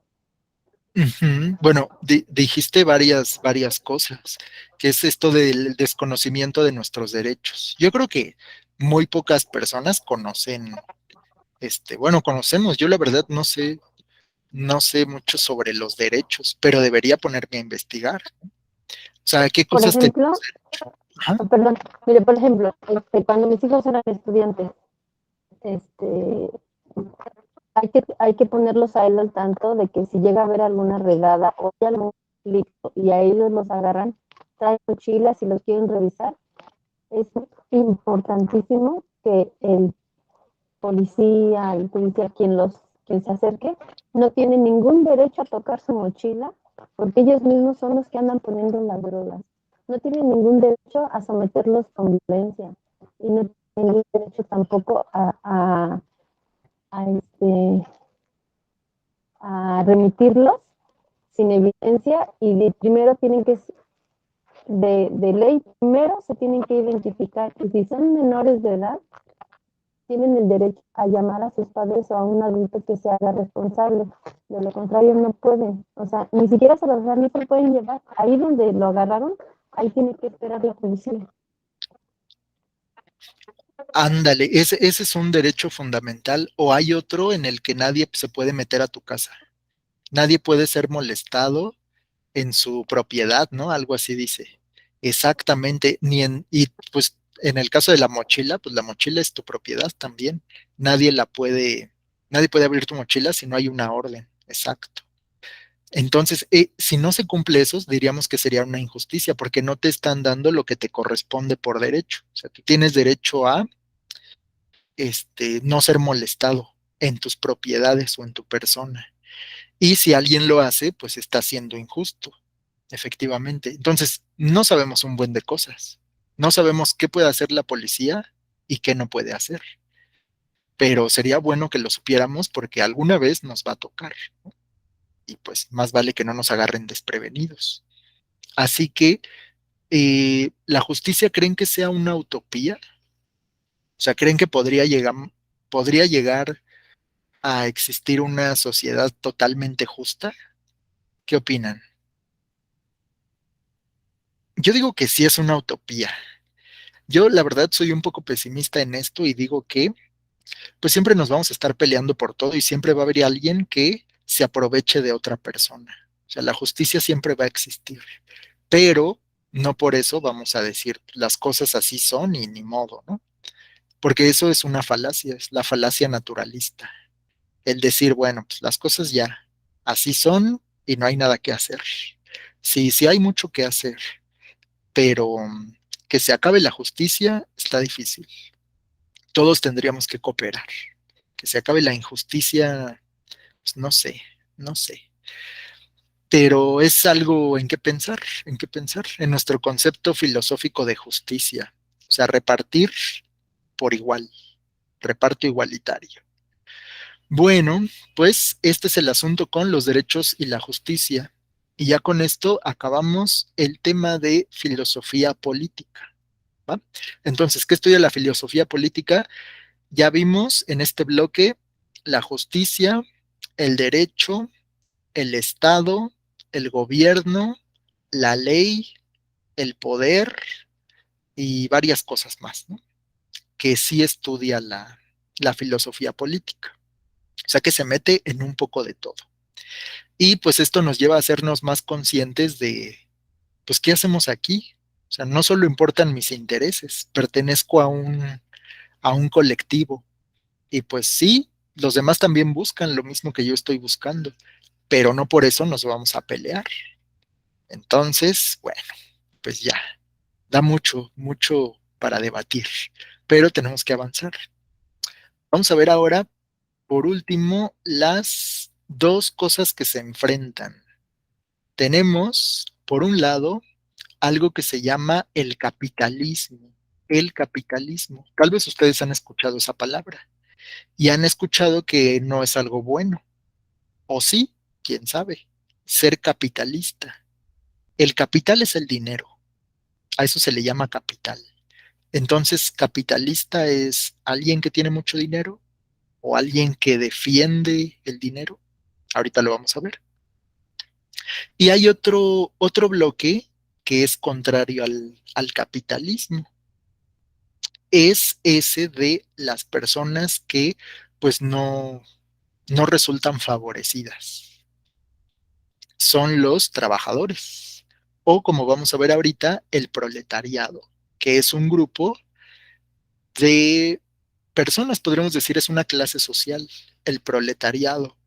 Ujú. Bueno, dijiste varias cosas, que es esto del desconocimiento de nuestros derechos. Yo creo que muy pocas personas conocen, bueno, conocemos, yo la verdad no sé mucho sobre los derechos, pero debería ponerme a investigar. O sea, ¿qué
Por
cosas
ejemplo,
tenemos derecho? Ajá.
perdón, mire, por ejemplo, cuando mis hijos eran estudiantes, este, hay que ponerlos a él al tanto de que si llega a haber alguna regada o hay algún conflicto y a ellos los agarran, traen mochilas y los quieren revisar, es importantísimo que el policía quien se acerque, no tiene ningún derecho a tocar su mochila, porque ellos mismos son los que andan poniendo las drogas. No tienen ningún derecho a someterlos con violencia y no tienen ningún derecho tampoco a, a remitirlos sin evidencia y primero tienen que, de ley, primero se tienen que identificar y si son menores de edad, tienen el derecho a llamar a sus padres o a un adulto que se haga responsable. De lo contrario, no pueden. O sea, ni siquiera se los no se pueden llevar. Ahí donde lo agarraron, ahí tiene que esperar la policía.
Ándale, ese es un derecho fundamental, o hay otro en el que nadie se puede meter a tu casa. Nadie puede ser molestado en su propiedad, ¿no? Algo así dice. Exactamente, y pues en el caso de la mochila, pues la mochila es tu propiedad también. Nadie la puede, nadie puede abrir tu mochila si no hay una orden. Exacto. Entonces, si no se cumple eso, diríamos que sería una injusticia porque no te están dando lo que te corresponde por derecho. O sea, tú tienes derecho a no ser molestado en tus propiedades o en tu persona. Y si alguien lo hace, pues está siendo injusto, efectivamente. Entonces, no sabemos un buen de cosas. No sabemos qué puede hacer la policía y qué no puede hacer. Pero sería bueno que lo supiéramos porque alguna vez nos va a tocar. Y pues más vale que no nos agarren desprevenidos. Así que, ¿la justicia creen que sea una utopía? O sea, ¿creen que podría llegar a existir una sociedad totalmente justa? ¿Qué opinan? Yo digo que sí es una utopía. Yo, la verdad, soy un poco pesimista en esto y digo que, pues siempre nos vamos a estar peleando por todo y siempre va a haber alguien que se aproveche de otra persona. O sea, la justicia siempre va a existir, pero no por eso vamos a decir las cosas así son y ni modo, ¿no? Porque eso es una falacia, es la falacia naturalista. El decir, bueno, pues las cosas ya así son y no hay nada que hacer. Sí, sí hay mucho que hacer, pero que se acabe la justicia está difícil. Todos tendríamos que cooperar. Que se acabe la injusticia, pues no sé, no sé. Pero es algo en qué pensar, en nuestro concepto filosófico de justicia. O sea, repartir por igual, reparto igualitario. Bueno, pues este es el asunto con los derechos y la justicia. Y ya con esto acabamos el tema de filosofía política, ¿va? Entonces, ¿qué estudia la filosofía política? Ya vimos en este bloque la justicia, el derecho, el Estado, el gobierno, la ley, el poder y varias cosas más, ¿no? Que sí estudia la filosofía política. O sea que se mete en un poco de todo. Y pues esto nos lleva a hacernos más conscientes de, pues, ¿qué hacemos aquí? O sea, no solo importan mis intereses, pertenezco a un colectivo. Y pues sí, los demás también buscan lo mismo que yo estoy buscando, pero no por eso nos vamos a pelear. Entonces, bueno, pues ya, da mucho, mucho para debatir, pero tenemos que avanzar. Vamos a ver ahora, por último, las dos cosas que se enfrentan. Tenemos, por un lado, algo que se llama el capitalismo. El capitalismo. Tal vez ustedes han escuchado esa palabra y han escuchado que no es algo bueno. O sí, quién sabe. Ser capitalista. El capital es el dinero. A eso se le llama capital. Entonces, capitalista es alguien que tiene mucho dinero o alguien que defiende el dinero. Ahorita lo vamos a ver. Y hay otro bloque que es contrario al capitalismo. Es ese de las personas que pues no resultan favorecidas. Son los trabajadores. O como vamos a ver ahorita, el proletariado, que es un grupo de personas, podríamos decir, es una clase social. El proletariado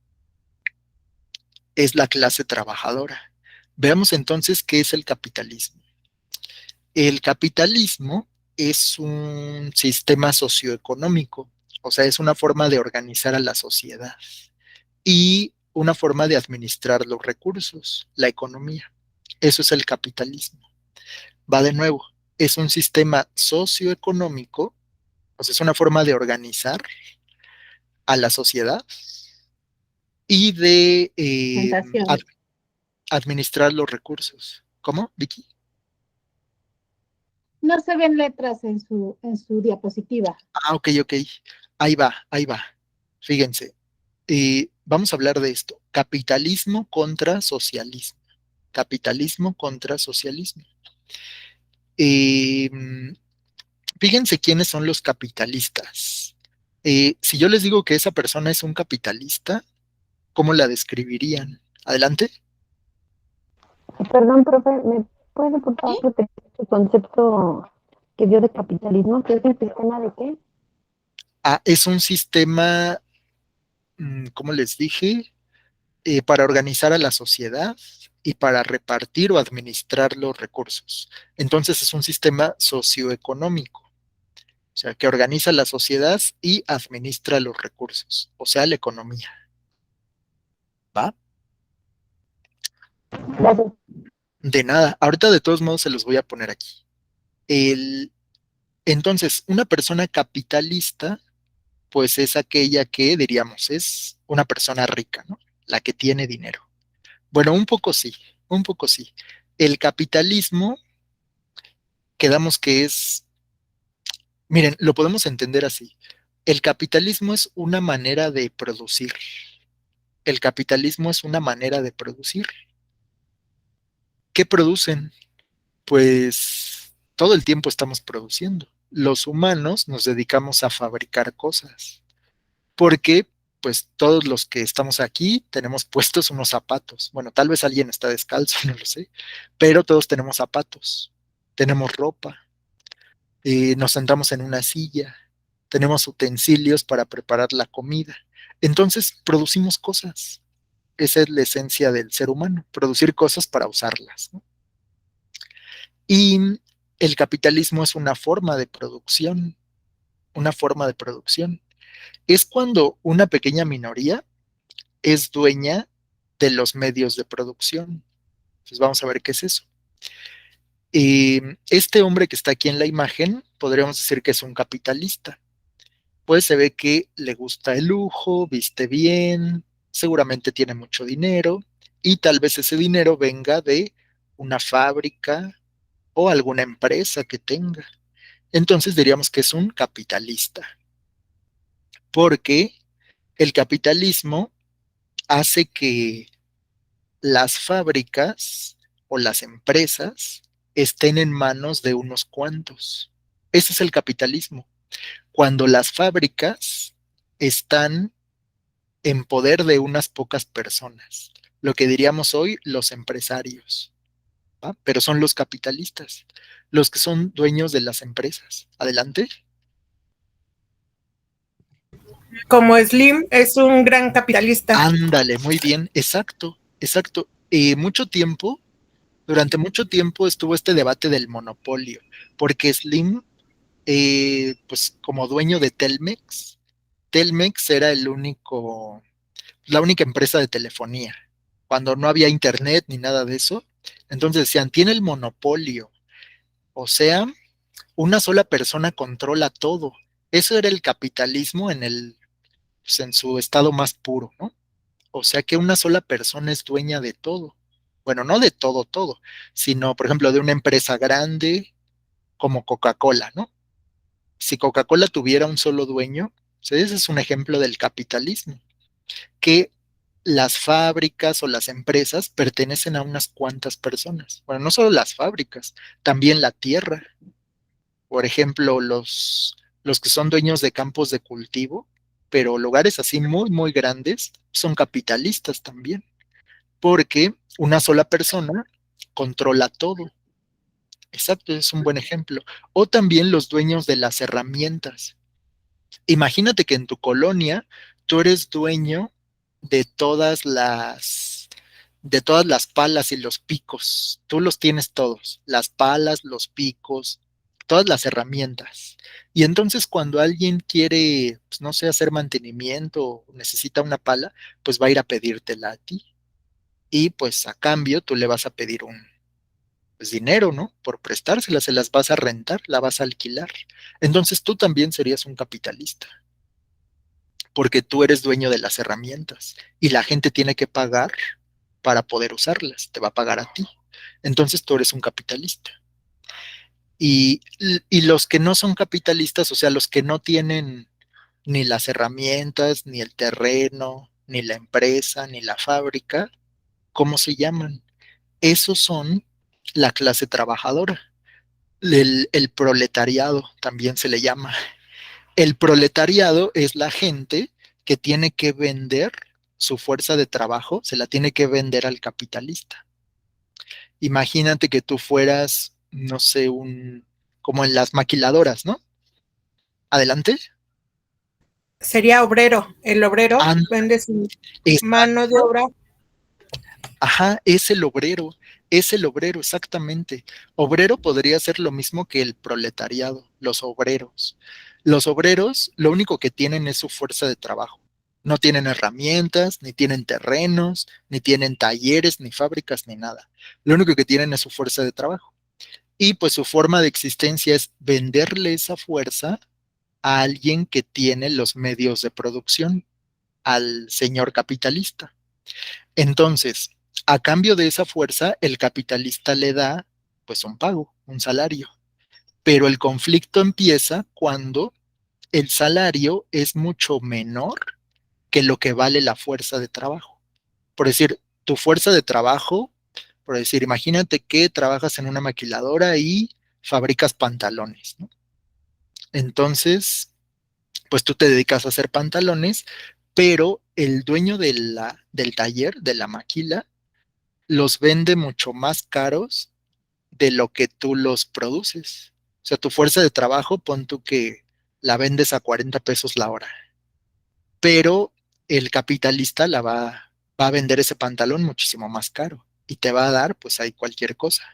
es la clase trabajadora. Veamos entonces qué es el capitalismo. El capitalismo es un sistema socioeconómico, o sea, es una forma de organizar a la sociedad y una forma de administrar los recursos, la economía. Eso es el capitalismo. Va de nuevo, es un sistema socioeconómico, o sea, es una forma de organizar a la sociedad y de
Presentación.
administrar los recursos. ¿Cómo, Vicky?
No se ven letras en su diapositiva.
Ah, ok, ok. Ahí va, ahí va. Fíjense, vamos a hablar de esto. Capitalismo contra socialismo. Capitalismo contra socialismo. Eh, Fíjense quiénes son los capitalistas. Si yo les digo que esa persona es un capitalista, ¿cómo la describirían? Adelante.
Perdón, profe, ¿me puede por favor repetir su concepto que dio de capitalismo? ¿Qué es el sistema de qué?
Ah, es un sistema, ¿cómo les dije? Para organizar a la sociedad y para repartir o administrar los recursos. Entonces es un sistema socioeconómico, o sea, que organiza la sociedad y administra los recursos, o sea, la economía. ¿Va?
Gracias.
De nada. Ahorita de todos modos se los voy a poner aquí. El, entonces, una persona capitalista, pues es aquella que, diríamos, es una persona rica, ¿no? La que tiene dinero. Bueno, un poco sí, un poco sí. El capitalismo, quedamos que es, miren, lo podemos entender así. El capitalismo es una manera de producir. El capitalismo es una manera de producir. ¿Qué producen? Pues todo el tiempo estamos produciendo. Los humanos nos dedicamos a fabricar cosas, porque pues todos los que estamos aquí tenemos puestos unos zapatos. Bueno, tal vez alguien está descalzo, no lo sé, pero todos tenemos zapatos, tenemos ropa, nos sentamos en una silla, tenemos utensilios para preparar la comida. Entonces producimos cosas. Esa es la esencia del ser humano, producir cosas para usarlas, ¿no? Y el capitalismo es una forma de producción, una forma de producción. Es cuando una pequeña minoría es dueña de los medios de producción. Entonces vamos a ver qué es eso. Este hombre que está aquí en la imagen, podríamos decir que es un capitalista. Pues se ve que le gusta el lujo, viste bien, seguramente tiene mucho dinero y tal vez ese dinero venga de una fábrica o alguna empresa que tenga. Entonces diríamos que es un capitalista, porque el capitalismo hace que las fábricas o las empresas estén en manos de unos cuantos. Ese es el capitalismo. Cuando las fábricas están en poder de unas pocas personas, lo que diríamos hoy los empresarios, ¿va? Pero son los capitalistas, los que son dueños de las empresas. Adelante.
Como Slim es un gran capitalista.
Ándale, muy bien, exacto, exacto. Durante mucho tiempo estuvo este debate del monopolio, porque Slim, pues como dueño de Telmex, Telmex era la única empresa de telefonía, cuando no había internet ni nada de eso. Entonces decían, tiene el monopolio, o sea, una sola persona controla todo. Eso era el capitalismo pues, en su estado más puro, ¿no? O sea que una sola persona es dueña de todo. Bueno, no de todo, todo, sino, por ejemplo, de una empresa grande como Coca-Cola, ¿no? Si Coca-Cola tuviera un solo dueño, pues ese es un ejemplo del capitalismo, que las fábricas o las empresas pertenecen a unas cuantas personas. Bueno, no solo las fábricas, también la tierra. Por ejemplo, los que son dueños de campos de cultivo, pero lugares así muy, muy grandes, son capitalistas también, porque una sola persona controla todo. Exacto, es un buen ejemplo. O también los dueños de las herramientas. Imagínate que en tu colonia tú eres dueño de de todas las palas y los picos. Tú los tienes todos, las palas, los picos, todas las herramientas. Y entonces cuando alguien quiere, pues, no sé, hacer mantenimiento o necesita una pala, pues va a ir a pedírtela a ti. Y pues a cambio tú le vas a pedir pues, dinero, ¿no? Por prestársela, se las vas a rentar, la vas a alquilar. Entonces tú también serías un capitalista, porque tú eres dueño de las herramientas y la gente tiene que pagar para poder usarlas, te va a pagar a ti. Entonces tú eres un capitalista. Y los que no son capitalistas, o sea, los que no tienen ni las herramientas, ni el terreno, ni la empresa, ni la fábrica, ¿cómo se llaman? Esos son la clase trabajadora. El proletariado también se le llama. El proletariado es la gente que tiene que vender su fuerza de trabajo, se la tiene que vender al capitalista. Imagínate que tú fueras, no sé, como en las maquiladoras, ¿no? Adelante.
Sería obrero. El obrero
And,
vende su
es,
mano de obra.
ajá, es el obrero, exactamente. Obrero podría ser lo mismo que el proletariado, los obreros. Los obreros lo único que tienen es su fuerza de trabajo. No tienen herramientas, ni tienen terrenos, ni tienen talleres, ni fábricas, ni nada. Lo único que tienen es su fuerza de trabajo. Y pues su forma de existencia es venderle esa fuerza a alguien que tiene los medios de producción, al señor capitalista. Entonces, a cambio de esa fuerza, el capitalista le da pues un pago, un salario. Pero el conflicto empieza cuando el salario es mucho menor que lo que vale la fuerza de trabajo. Por decir, tu fuerza de trabajo, por decir, imagínate que trabajas en una maquiladora y fabricas pantalones, ¿no? Entonces, pues tú te dedicas a hacer pantalones, pero el dueño del taller, de la maquila, los vende mucho más caros de lo que tú los produces. O sea, tu fuerza de trabajo, pon tú que la vendes a 40 pesos la hora, pero el capitalista va a vender ese pantalón muchísimo más caro y te va a dar, pues ahí cualquier cosa.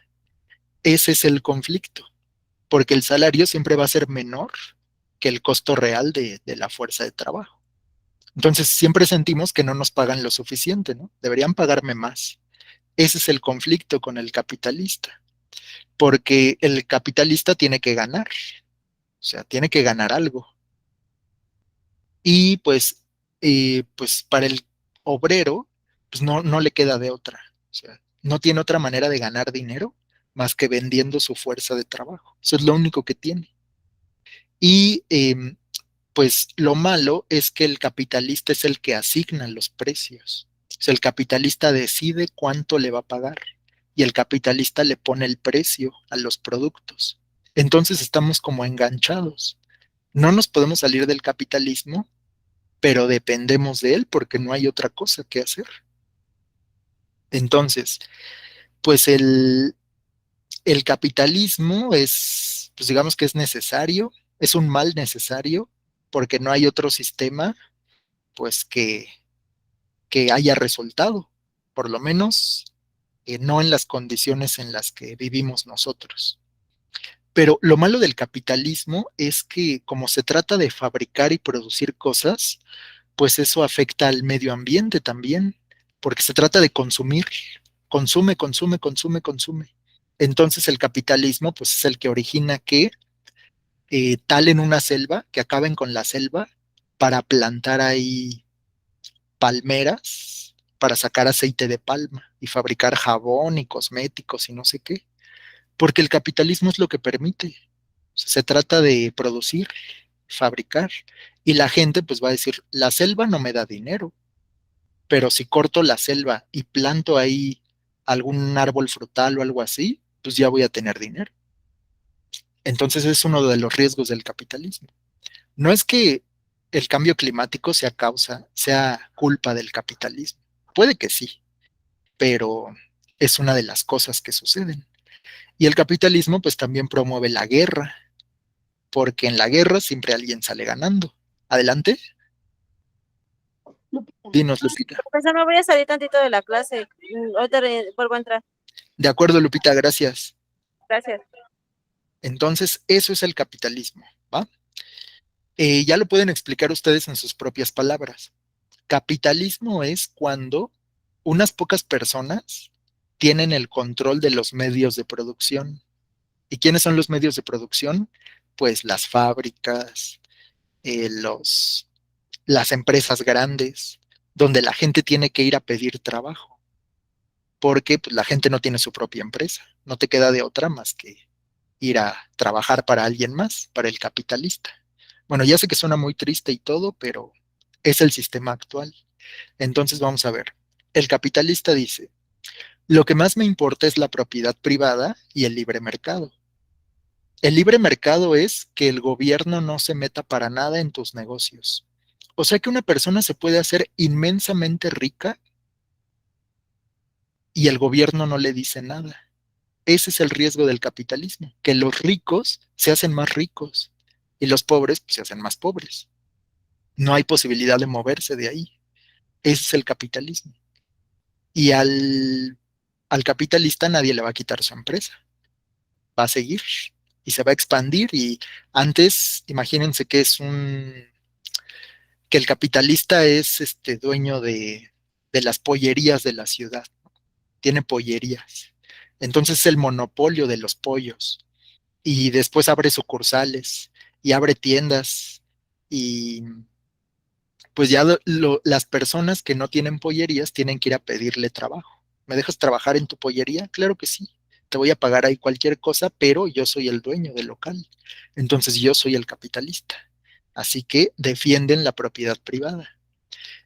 Ese es el conflicto, porque el salario siempre va a ser menor que el costo real de la fuerza de trabajo. Entonces siempre sentimos que no nos pagan lo suficiente, ¿no? Deberían pagarme más. Ese es el conflicto con el capitalista, porque el capitalista tiene que ganar, o sea, tiene que ganar algo. Y pues para el obrero, pues no le queda de otra. O sea, no tiene otra manera de ganar dinero más que vendiendo su fuerza de trabajo. Eso es lo único que tiene. Y pues lo malo es que el capitalista es el que asigna los precios. O sea, el capitalista decide cuánto le va a pagar y el capitalista le pone el precio a los productos. Entonces estamos como enganchados. No nos podemos salir del capitalismo, pero dependemos de él porque no hay otra cosa que hacer. Entonces, pues el capitalismo es, pues digamos que es necesario, es un mal necesario porque no hay otro sistema, pues que haya resultado, por lo menos no en las condiciones en las que vivimos nosotros. Pero lo malo del capitalismo es que como se trata de fabricar y producir cosas, pues eso afecta al medio ambiente también, porque se trata de consumir, consume, consume, consume, consume. Entonces el capitalismo pues es el que origina que talen una selva, que acaben con la selva para plantar ahí palmeras, para sacar aceite de palma y fabricar jabón y cosméticos y no sé qué, porque el capitalismo es lo que permite. O sea, se trata de producir, fabricar, y la gente pues va a decir, la selva no me da dinero, pero si corto la selva y planto ahí algún árbol frutal o algo así, pues ya voy a tener dinero. Entonces es uno de los riesgos del capitalismo. No es que el cambio climático sea culpa del capitalismo. Puede que sí, pero es una de las cosas que suceden. Y el capitalismo pues también promueve la guerra, porque en la guerra siempre alguien sale ganando. Adelante,
Lupita.
dinos, Lupita.
Profesor, me voy a salir tantito de la clase. Ahorita vuelvo a entrar.
De acuerdo, Lupita, gracias.
Gracias.
Entonces, eso es el capitalismo, ¿va? Ya lo pueden explicar ustedes en sus propias palabras. Capitalismo es cuando unas pocas personas tienen el control de los medios de producción. ¿Y quiénes son los medios de producción? Pues las fábricas, las empresas grandes, donde la gente tiene que ir a pedir trabajo, porque pues, la gente no tiene su propia empresa. No te queda de otra más que ir a trabajar para alguien más, para el capitalista. Bueno, ya sé que suena muy triste y todo, pero es el sistema actual. Entonces vamos a ver. El capitalista dice, lo que más me importa es la propiedad privada y el libre mercado. El libre mercado es que el gobierno no se meta para nada en tus negocios. O sea que una persona se puede hacer inmensamente rica y el gobierno no le dice nada. Ese es el riesgo del capitalismo, que los ricos se hacen más ricos y los pobres pues, se hacen más pobres. No hay posibilidad de moverse de ahí. Ese es el capitalismo. Y al capitalista nadie le va a quitar su empresa. Va a seguir y se va a expandir. Y antes, imagínense que el capitalista es dueño de las pollerías de la ciudad. Tiene pollerías. Entonces es el monopolio de los pollos. Y después abre sucursales y abre tiendas. Y pues ya las personas que no tienen pollerías tienen que ir a pedirle trabajo. ¿Me dejas trabajar en tu pollería? Claro que sí. Te voy a pagar ahí cualquier cosa, pero yo soy el dueño del local. Entonces yo soy el capitalista. Así que defienden la propiedad privada.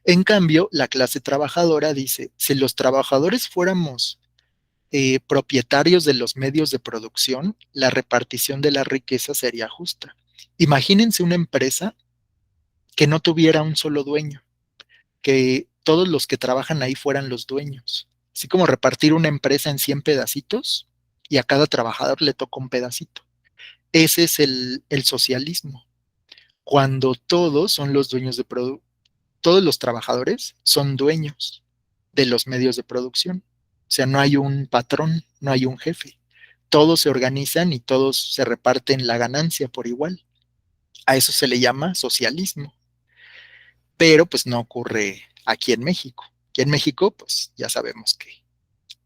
En cambio, la clase trabajadora dice, si los trabajadores fuéramos propietarios de los medios de producción, la repartición de la riqueza sería justa. Imagínense una empresa que no tuviera un solo dueño, que todos los que trabajan ahí fueran los dueños. Así como repartir una empresa en 100 pedacitos y a cada trabajador le toca un pedacito. Ese es el socialismo, cuando todos son los dueños todos los trabajadores son dueños de los medios de producción. O sea, no hay un patrón, no hay un jefe. Todos se organizan y todos se reparten la ganancia por igual. A eso se le llama socialismo. Pero pues no ocurre aquí en México. Aquí en México, pues ya sabemos que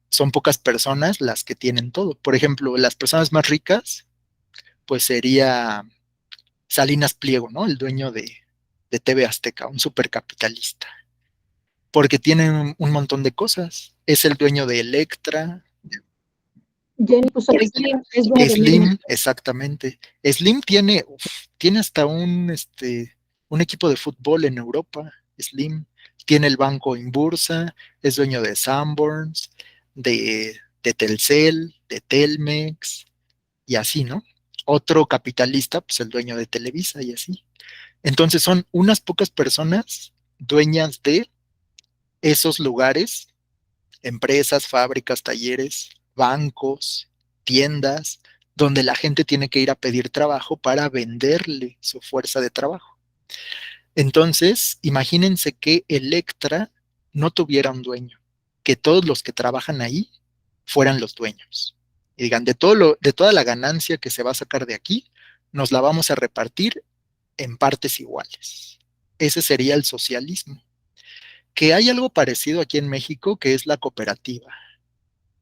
son pocas personas las que tienen todo. Por ejemplo, las personas más ricas, pues sería Salinas Pliego, ¿no? El dueño de TV Azteca, un supercapitalista. porque tiene un montón de cosas. Es el dueño de Electra.
Jenny puso Slim, es dueño de
Slim,
Mini.
exactamente. Slim tiene hasta un equipo de fútbol en Europa. Slim tiene el banco en Bursa, es dueño de Sanborns, de Telcel, de Telmex y así, ¿no? Otro capitalista, pues el dueño de Televisa y así. Entonces son unas pocas personas dueñas de esos lugares, empresas, fábricas, talleres, bancos, tiendas, donde la gente tiene que ir a pedir trabajo para venderle su fuerza de trabajo. Entonces, imagínense que Electra no tuviera un dueño, que todos los que trabajan ahí fueran los dueños. Y digan, de toda la ganancia que se va a sacar de aquí, nos la vamos a repartir en partes iguales. Ese sería el socialismo. Que hay algo parecido aquí en México, que es la cooperativa.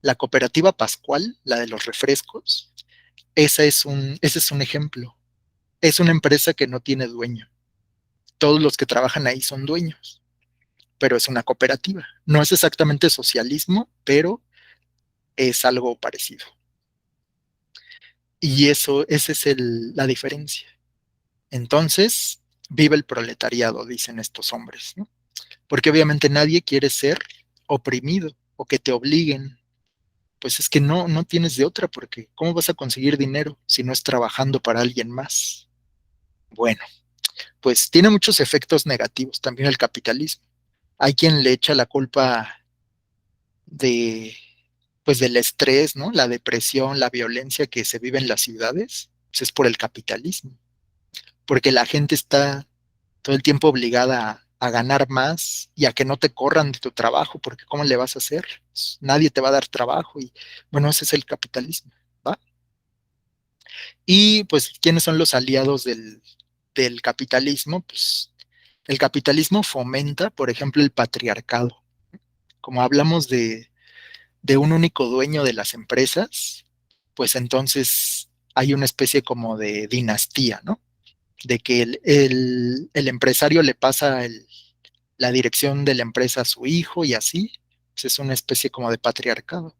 La cooperativa Pascual, la de los refrescos, ese es un ejemplo. Es una empresa que no tiene dueño. Todos los que trabajan ahí son dueños, pero es una cooperativa. No es exactamente socialismo, pero es algo parecido. Y esa es la diferencia. Entonces, vive el proletariado, dicen estos hombres, ¿no? Porque obviamente nadie quiere ser oprimido o que te obliguen. Pues es que no tienes de otra, porque ¿cómo vas a conseguir dinero si no es trabajando para alguien más? Bueno, pues tiene muchos efectos negativos también el capitalismo. Hay quien le echa la culpa de, pues del estrés, ¿no? La depresión, la violencia que se vive en las ciudades, pues es por el capitalismo, porque la gente está todo el tiempo obligada a ganar más y a que no te corran de tu trabajo, porque ¿cómo le vas a hacer? Pues nadie te va a dar trabajo y bueno, ese es el capitalismo, ¿va? Y pues, ¿quiénes son los aliados del capitalismo? Pues el capitalismo fomenta, por ejemplo, el patriarcado. Como hablamos de un único dueño de las empresas, pues entonces hay una especie como de dinastía, ¿no? De que el empresario le pasa la dirección de la empresa a su hijo y así, pues es una especie como de patriarcado.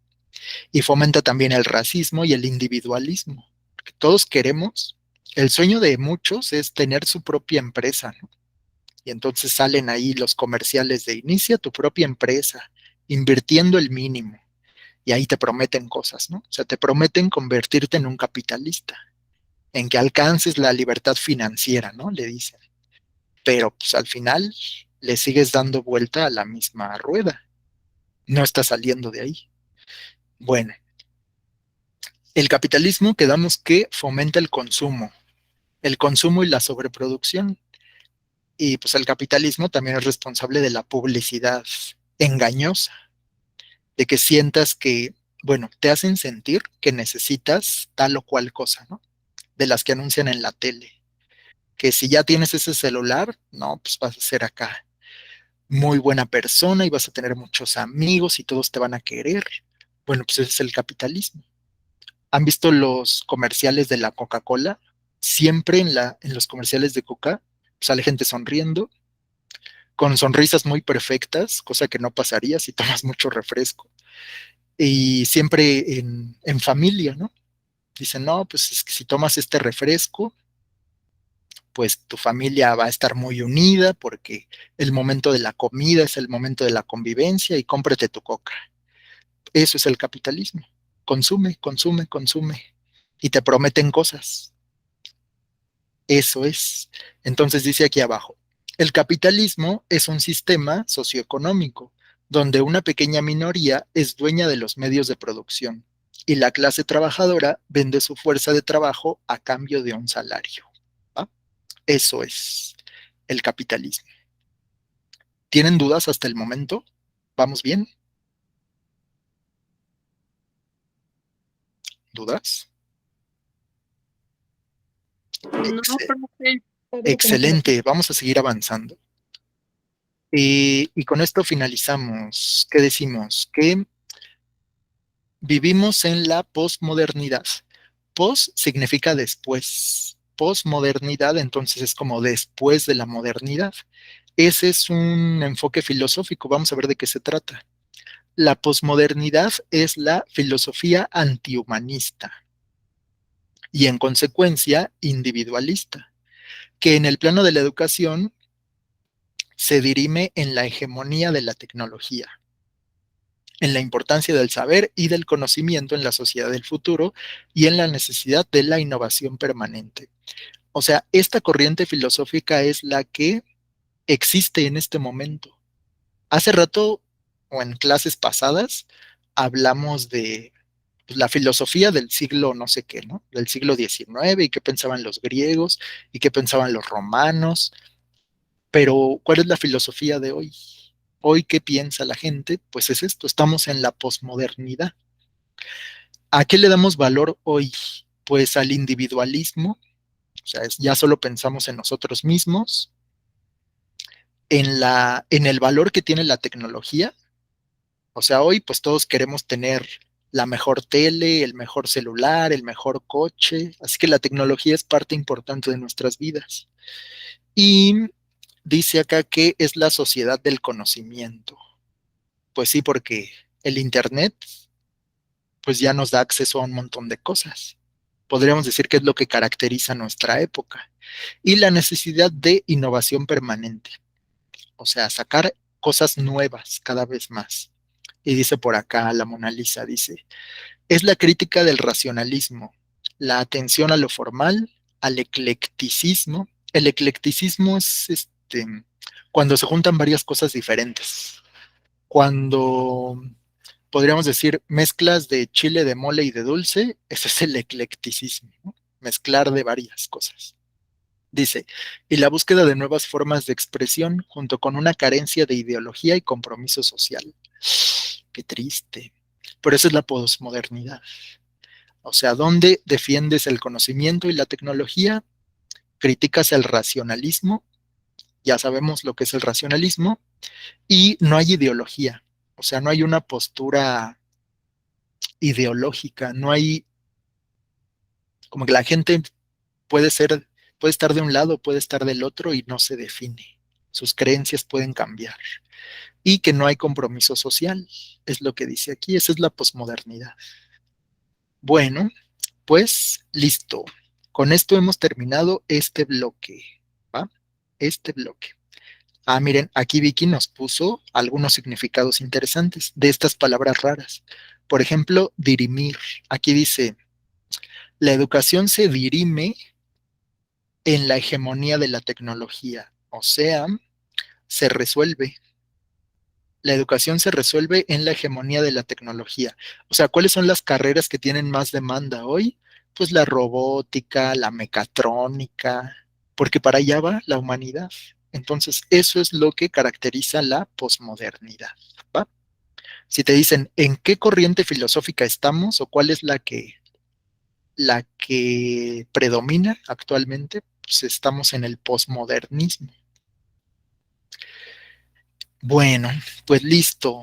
Y fomenta también el racismo y el individualismo. Porque todos queremos, el sueño de muchos es tener su propia empresa, ¿no? Y entonces salen ahí los comerciales de inicia tu propia empresa, invirtiendo el mínimo. Y ahí te prometen cosas, ¿no? O sea, te prometen convertirte en un capitalista, en que alcances la libertad financiera, ¿no? Le dicen. Pero pues al final le sigues dando vuelta a la misma rueda. No estás saliendo de ahí. Bueno, el capitalismo quedamos que fomenta el consumo y la sobreproducción. Y pues el capitalismo también es responsable de la publicidad engañosa, de que sientas que, bueno, te hacen sentir que necesitas tal o cual cosa, ¿no? De las que anuncian en la tele. Que si ya tienes ese celular, no, pues vas a ser acá muy buena persona y vas a tener muchos amigos y todos te van a querer. Bueno, pues ese es el capitalismo. ¿Han visto los comerciales de la Coca-Cola? Siempre en los comerciales de Coca sale gente sonriendo, con sonrisas muy perfectas, cosa que no pasaría si tomas mucho refresco. Y siempre en familia, ¿no? Dicen, no, pues es que si tomas este refresco, pues tu familia va a estar muy unida porque el momento de la comida es el momento de la convivencia y cómprate tu coca. Eso es el capitalismo. Consume, consume, consume. Y te prometen cosas. Eso es. Entonces dice aquí abajo, el capitalismo es un sistema socioeconómico donde una pequeña minoría es dueña de los medios de producción y la clase trabajadora vende su fuerza de trabajo a cambio de un salario. ¿Va? Eso es el capitalismo. ¿Tienen dudas hasta el momento? ¿Vamos bien? ¿Dudas?
No, profe.
Excelente, vamos a seguir avanzando. Y con esto finalizamos. ¿Qué decimos? Que vivimos en la posmodernidad. Post significa después. Posmodernidad, entonces es como después de la modernidad. ese es un enfoque filosófico. Vamos a ver de qué se trata. La posmodernidad es la filosofía antihumanista y en consecuencia individualista, que en el plano de la educación se dirime en la hegemonía de la tecnología, en la importancia del saber y del conocimiento en la sociedad del futuro y en la necesidad de la innovación permanente. O sea, esta corriente filosófica es la que existe en este momento. Hace rato o en clases pasadas hablamos de pues, la filosofía del siglo no sé qué, ¿no? Del siglo XIX y qué pensaban los griegos y qué pensaban los romanos. Pero, ¿cuál es la filosofía de hoy? Hoy, ¿qué piensa la gente? Pues es esto, estamos en la posmodernidad. ¿A qué le damos valor hoy? Pues al individualismo, o sea, ya solo pensamos en nosotros mismos, en el valor que tiene la tecnología. O sea, hoy pues todos queremos tener la mejor tele, el mejor celular, el mejor coche, así que la tecnología es parte importante de nuestras vidas. Y dice acá que es la sociedad del conocimiento. Pues sí, porque el Internet pues ya nos da acceso a un montón de cosas. Podríamos decir que es lo que caracteriza nuestra época. Y la necesidad de innovación permanente, o sea, sacar cosas nuevas cada vez más. Y dice por acá la Mona Lisa, dice, es la crítica del racionalismo, la atención a lo formal, al eclecticismo. El eclecticismo es cuando se juntan varias cosas diferentes. Cuando podríamos decir mezclas de chile, de mole y de dulce, ese es el eclecticismo, ¿no? Mezclar de varias cosas. Dice, y la búsqueda de nuevas formas de expresión junto con una carencia de ideología y compromiso social. Qué triste. Pero esa es la posmodernidad. O sea, ¿dónde defiendes el conocimiento y la tecnología? Criticas el racionalismo, ya sabemos lo que es el racionalismo, y no hay ideología. O sea, no hay una postura ideológica, no hay como que la gente puede ser, puede estar de un lado, puede estar del otro y no se define. Sus creencias pueden cambiar. Y que no hay compromiso social, es lo que dice aquí, esa es la posmodernidad. Bueno, pues listo. Con esto hemos terminado este bloque, ¿va? Este bloque. Ah, miren, aquí Vicky nos puso algunos significados interesantes de estas palabras raras. Por ejemplo, dirimir. Aquí dice, la educación se dirime en la hegemonía de la tecnología, o sea, se resuelve. La educación se resuelve en la hegemonía de la tecnología. O sea, ¿cuáles son las carreras que tienen más demanda hoy? Pues la robótica, la mecatrónica, porque para allá va la humanidad. Entonces, eso es lo que caracteriza la posmodernidad, ¿va? Si te dicen en qué corriente filosófica estamos o cuál es la que predomina actualmente, pues estamos en el posmodernismo. Bueno, pues listo.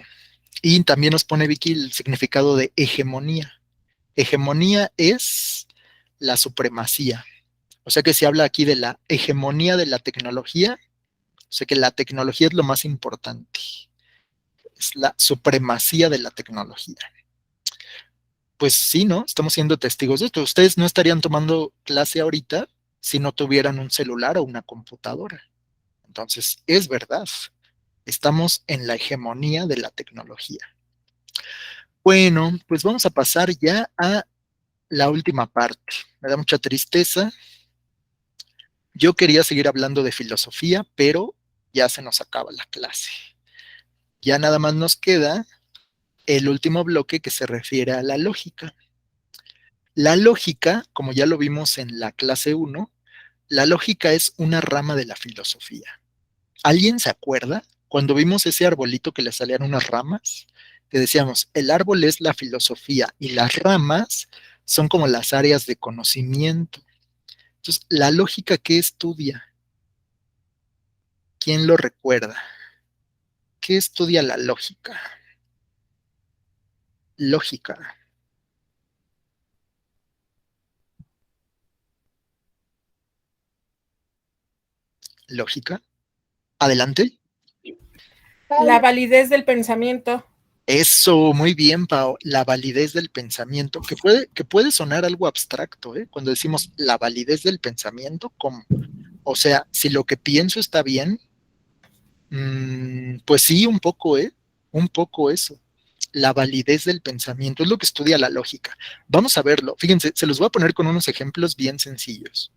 Y también nos pone Vicky el significado de hegemonía. Hegemonía es la supremacía. O sea que se habla aquí de la hegemonía de la tecnología. O sea que la tecnología es lo más importante. Es la supremacía de la tecnología. Pues sí, ¿no? Estamos siendo testigos de esto. Ustedes no estarían tomando clase ahorita si no tuvieran un celular o una computadora. Entonces, es verdad. Estamos en la hegemonía de la tecnología. Bueno, pues vamos a pasar ya a la última parte. Me da mucha tristeza. Yo quería seguir hablando de filosofía, pero ya se nos acaba la clase. Ya nada más nos queda el último bloque que se refiere a la lógica. La lógica, como ya lo vimos en la clase 1, la lógica es una rama de la filosofía. ¿Alguien se acuerda cuando vimos ese arbolito que le salían unas ramas? Que decíamos, el árbol es la filosofía y las ramas son como las áreas de conocimiento. Entonces, ¿la lógica qué estudia? ¿Quién lo recuerda? ¿Qué estudia la lógica? Lógica, lógica. Adelante.
La validez del pensamiento.
Eso, muy bien, Pao. La validez del pensamiento, que puede sonar algo abstracto, ¿eh? Cuando decimos la validez del pensamiento, ¿cómo? O sea, si lo que pienso está bien, pues sí, un poco, ¿eh? Un poco eso. La validez del pensamiento es lo que estudia la lógica. Vamos a verlo. Fíjense, se los voy a poner con unos ejemplos bien sencillos.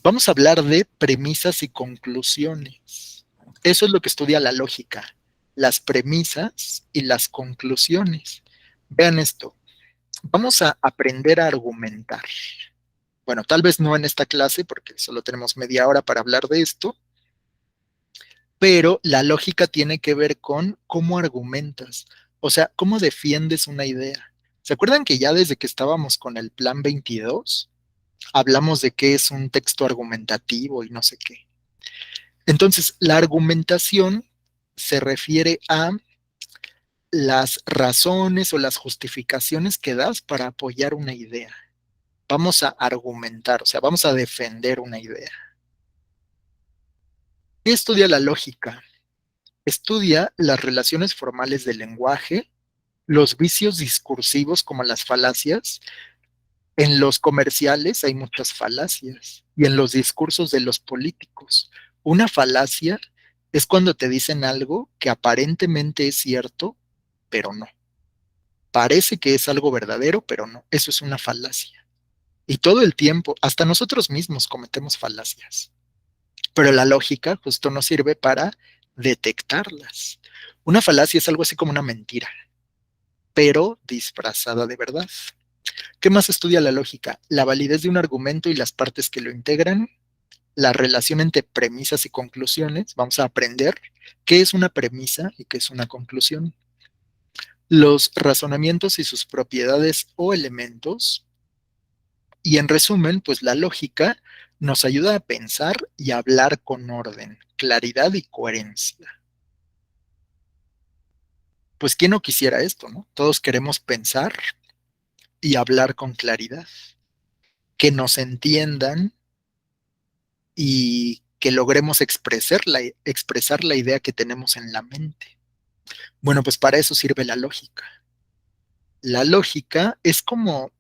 Vamos a hablar de premisas y conclusiones. Eso es lo que estudia la lógica, las premisas y las conclusiones. Vean esto, vamos a aprender a argumentar. Bueno, tal vez no en esta clase porque solo tenemos media hora para hablar de esto, pero la lógica tiene que ver con cómo argumentas, o sea, cómo defiendes una idea. ¿Se acuerdan que ya desde que estábamos con el Plan 22 hablamos de qué es un texto argumentativo y no sé qué? Entonces, la argumentación se refiere a las razones o las justificaciones que das para apoyar una idea. Vamos a argumentar, o sea, vamos a defender una idea. ¿Qué estudia la lógica? Estudia las relaciones formales del lenguaje, los vicios discursivos como las falacias. En los comerciales hay muchas falacias y en los discursos de los políticos. Una falacia es cuando te dicen algo que aparentemente es cierto, pero no. Parece que es algo verdadero, pero no. Eso es una falacia. Y todo el tiempo, hasta nosotros mismos cometemos falacias. Pero la lógica justo nos sirve para detectarlas. Una falacia es algo así como una mentira, pero disfrazada de verdad. ¿Qué más estudia la lógica? La validez de un argumento y las partes que lo integran, la relación entre premisas y conclusiones. Vamos a aprender qué es una premisa y qué es una conclusión. Los razonamientos y sus propiedades o elementos. Y en resumen, pues la lógica nos ayuda a pensar y a hablar con orden, claridad y coherencia. Pues quién no quisiera esto, ¿no? Todos queremos pensar y hablar con claridad, que nos entiendan y que logremos expresar la idea que tenemos en la mente. Bueno, pues para eso sirve la lógica. La lógica es como...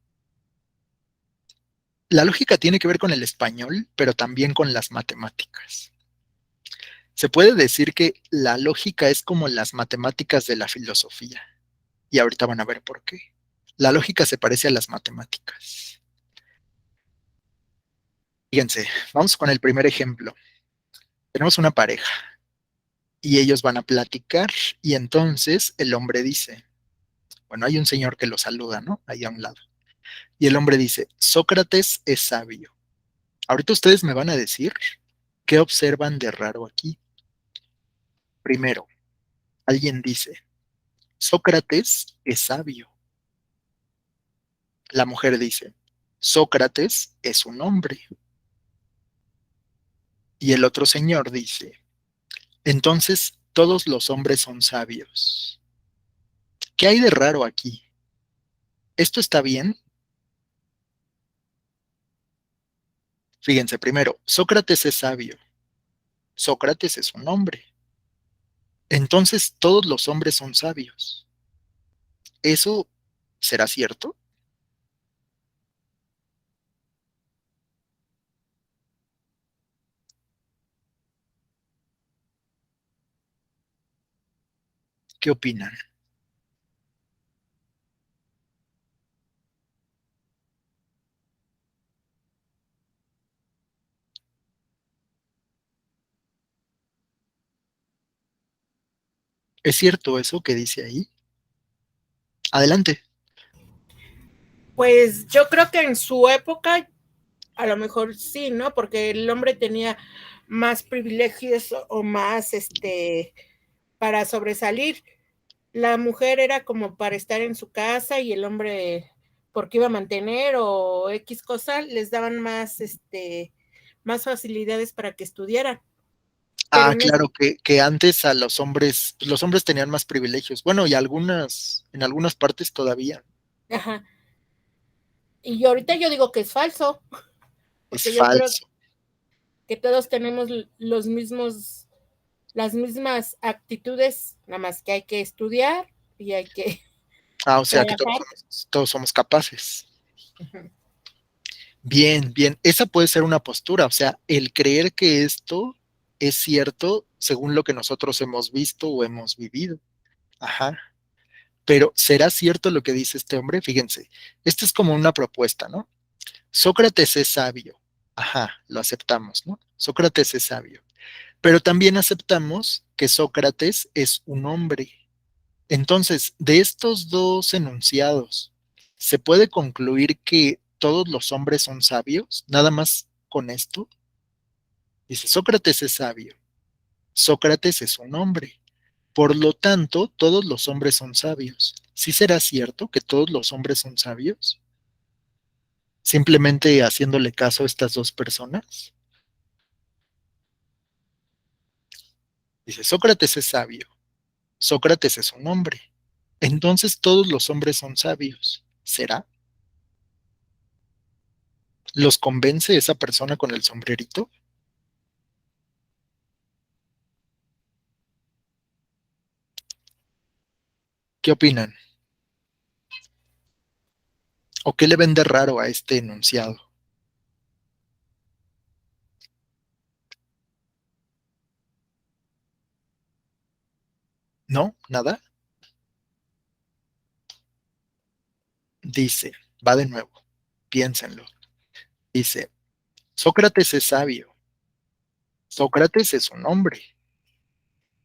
La lógica tiene que ver con el español, pero también con las matemáticas. Se puede decir que la lógica es como las matemáticas de la filosofía. Y ahorita van a ver por qué. La lógica se parece a las matemáticas. Fíjense, vamos con el primer ejemplo. Tenemos una pareja y ellos van a platicar y entonces el hombre dice, bueno, hay un señor que lo saluda, ¿no? Ahí a un lado. Y el hombre dice, Sócrates es sabio. Ahorita ustedes me van a decir qué observan de raro aquí. Primero, alguien dice, Sócrates es sabio. La mujer dice, Sócrates es un hombre. Y el otro señor dice, entonces todos los hombres son sabios. ¿Qué hay de raro aquí? ¿Esto está bien? Fíjense, primero, Sócrates es sabio. Sócrates es un hombre. Entonces todos los hombres son sabios. ¿Eso será cierto? ¿Qué opinan? ¿Es cierto eso que dice ahí? Adelante.
Pues yo creo que en su época a lo mejor sí, ¿no? Porque el hombre tenía más privilegios o más para sobresalir. La mujer era como para estar en su casa y el hombre porque iba a mantener o X cosa, les daban más más facilidades para que estudiaran. Pero
Claro que antes a los hombres tenían más privilegios. Bueno, y en algunas partes todavía.
Ajá. Y ahorita yo digo que es falso.
Es
Porque yo creo
falso.
que todos tenemos las mismas actitudes, nada más que hay que estudiar y hay que
O sea que
trabajar.
todos somos capaces.
Ujú.
Bien, bien. Esa puede ser una postura, o sea, el creer que esto es cierto según lo que nosotros hemos visto o hemos vivido. Ajá. Pero ¿será cierto lo que dice este hombre? Fíjense, esto es como una propuesta, ¿no? Sócrates es sabio. Ajá, lo aceptamos, ¿no? Sócrates es sabio. Pero también aceptamos que Sócrates es un hombre. Entonces, de estos dos enunciados, ¿se puede concluir que todos los hombres son sabios? Nada más con esto. Dice, Sócrates es sabio. Sócrates es un hombre. Por lo tanto, todos los hombres son sabios. ¿Sí será cierto que todos los hombres son sabios? Simplemente haciéndole caso a estas dos personas. Dice, Sócrates es sabio. Sócrates es un hombre. Entonces todos los hombres son sabios. ¿Será? ¿Los convence esa persona con el sombrerito? ¿Qué opinan? ¿O qué le ven de raro a este enunciado? ¿No? ¿Nada? Dice, va de nuevo, piénsenlo. Dice, Sócrates es sabio. Sócrates es un hombre.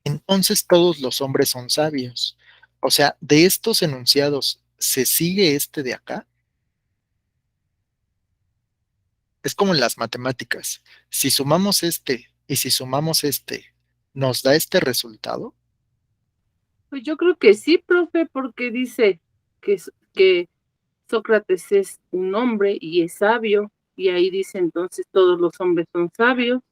Entonces todos los hombres son sabios. O sea, de estos enunciados, ¿se sigue este de acá? Es como en las matemáticas. Si sumamos este y si sumamos este, ¿nos da este resultado?
Pues yo creo que sí, profe, porque dice que Sócrates es un hombre y es sabio, y ahí dice entonces todos los hombres son sabios.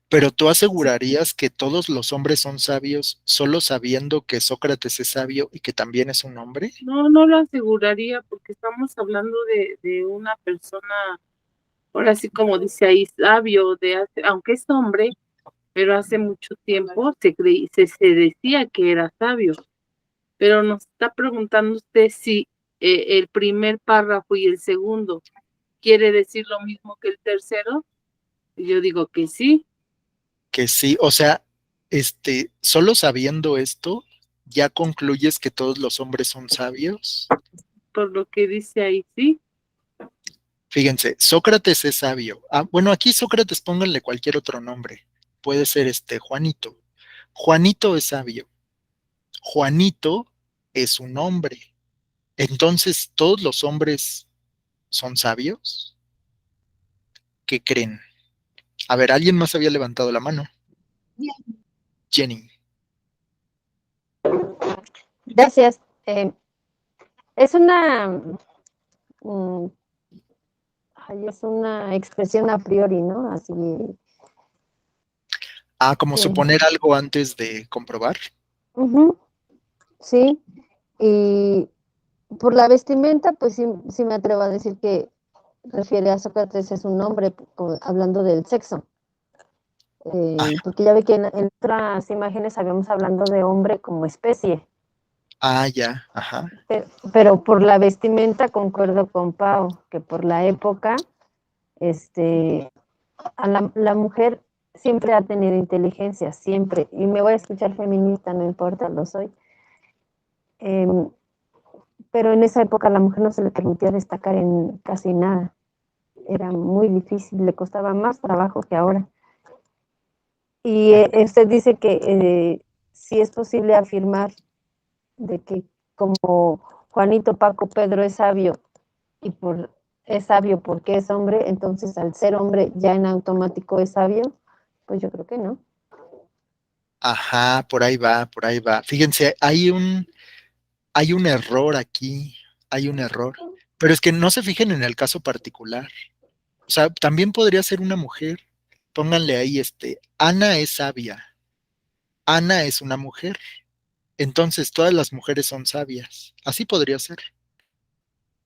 Pero tú asegurarías que todos los hombres son sabios solo sabiendo que Sócrates es sabio y que también es un hombre?
No, no lo aseguraría porque estamos hablando de una persona, ahora sí como dice ahí, sabio, aunque es hombre, pero hace mucho tiempo se decía que era sabio. Pero nos está preguntando usted si el primer párrafo y el segundo quiere decir lo mismo que el tercero. Y yo digo que sí.
Que sí, o sea, solo sabiendo esto, ¿ya concluyes que todos los hombres son sabios?
Por lo que dice ahí, sí.
Fíjense, Sócrates es sabio. Bueno, aquí Sócrates pónganle cualquier otro nombre. Puede ser Juanito. Juanito es sabio. Juanito es un hombre. Entonces, ¿todos los hombres son sabios? ¿Qué creen? A ver, ¿alguien más había levantado la mano? Jenny.
Gracias. Es es una expresión a priori, ¿no? Así.
Como
Sí.
suponer algo antes de comprobar.
Ujú, sí. Y por la vestimenta, pues sí me atrevo a decir que refiere a Sócrates es un hombre, hablando del sexo. Porque ya ve que en otras imágenes habíamos hablando de hombre como especie.
Ya, ajá.
Pero por la vestimenta concuerdo con Pau, que por la época, la mujer siempre ha tenido inteligencia, siempre, y me voy a escuchar feminista, no importa, lo soy. Pero en esa época a la mujer no se le permitía destacar en casi nada. Era muy difícil, le costaba más trabajo que ahora. Y usted dice que sí es posible afirmar de que como Juanito, Paco, Pedro es sabio es sabio porque es hombre, entonces al ser hombre ya en automático es sabio, pues yo creo que no.
Ajá, por ahí va, por ahí va. Fíjense, hay un error aquí, hay un error. Pero es que no se fijen en el caso particular. O sea, también podría ser una mujer. Pónganle ahí, Ana es sabia. Ana es una mujer. Entonces todas las mujeres son sabias. Así podría ser.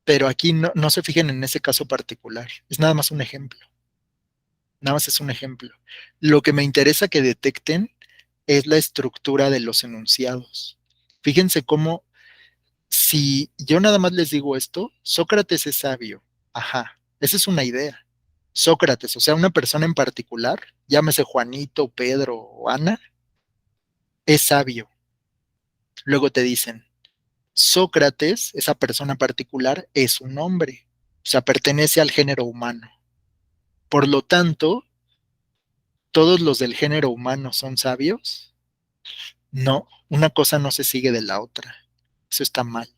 Pero aquí no se fijen en ese caso particular. Es nada más un ejemplo. Nada más es un ejemplo. Lo que me interesa que detecten es la estructura de los enunciados. Fíjense cómo, si yo nada más les digo esto, Sócrates es sabio. Ajá, esa es una idea. Sócrates, o sea, una persona en particular, llámese Juanito, Pedro o Ana, es sabio. Luego te dicen, Sócrates, esa persona particular, es un hombre, o sea, pertenece al género humano. Por lo tanto, ¿todos los del género humano son sabios? No, una cosa no se sigue de la otra. Eso está mal.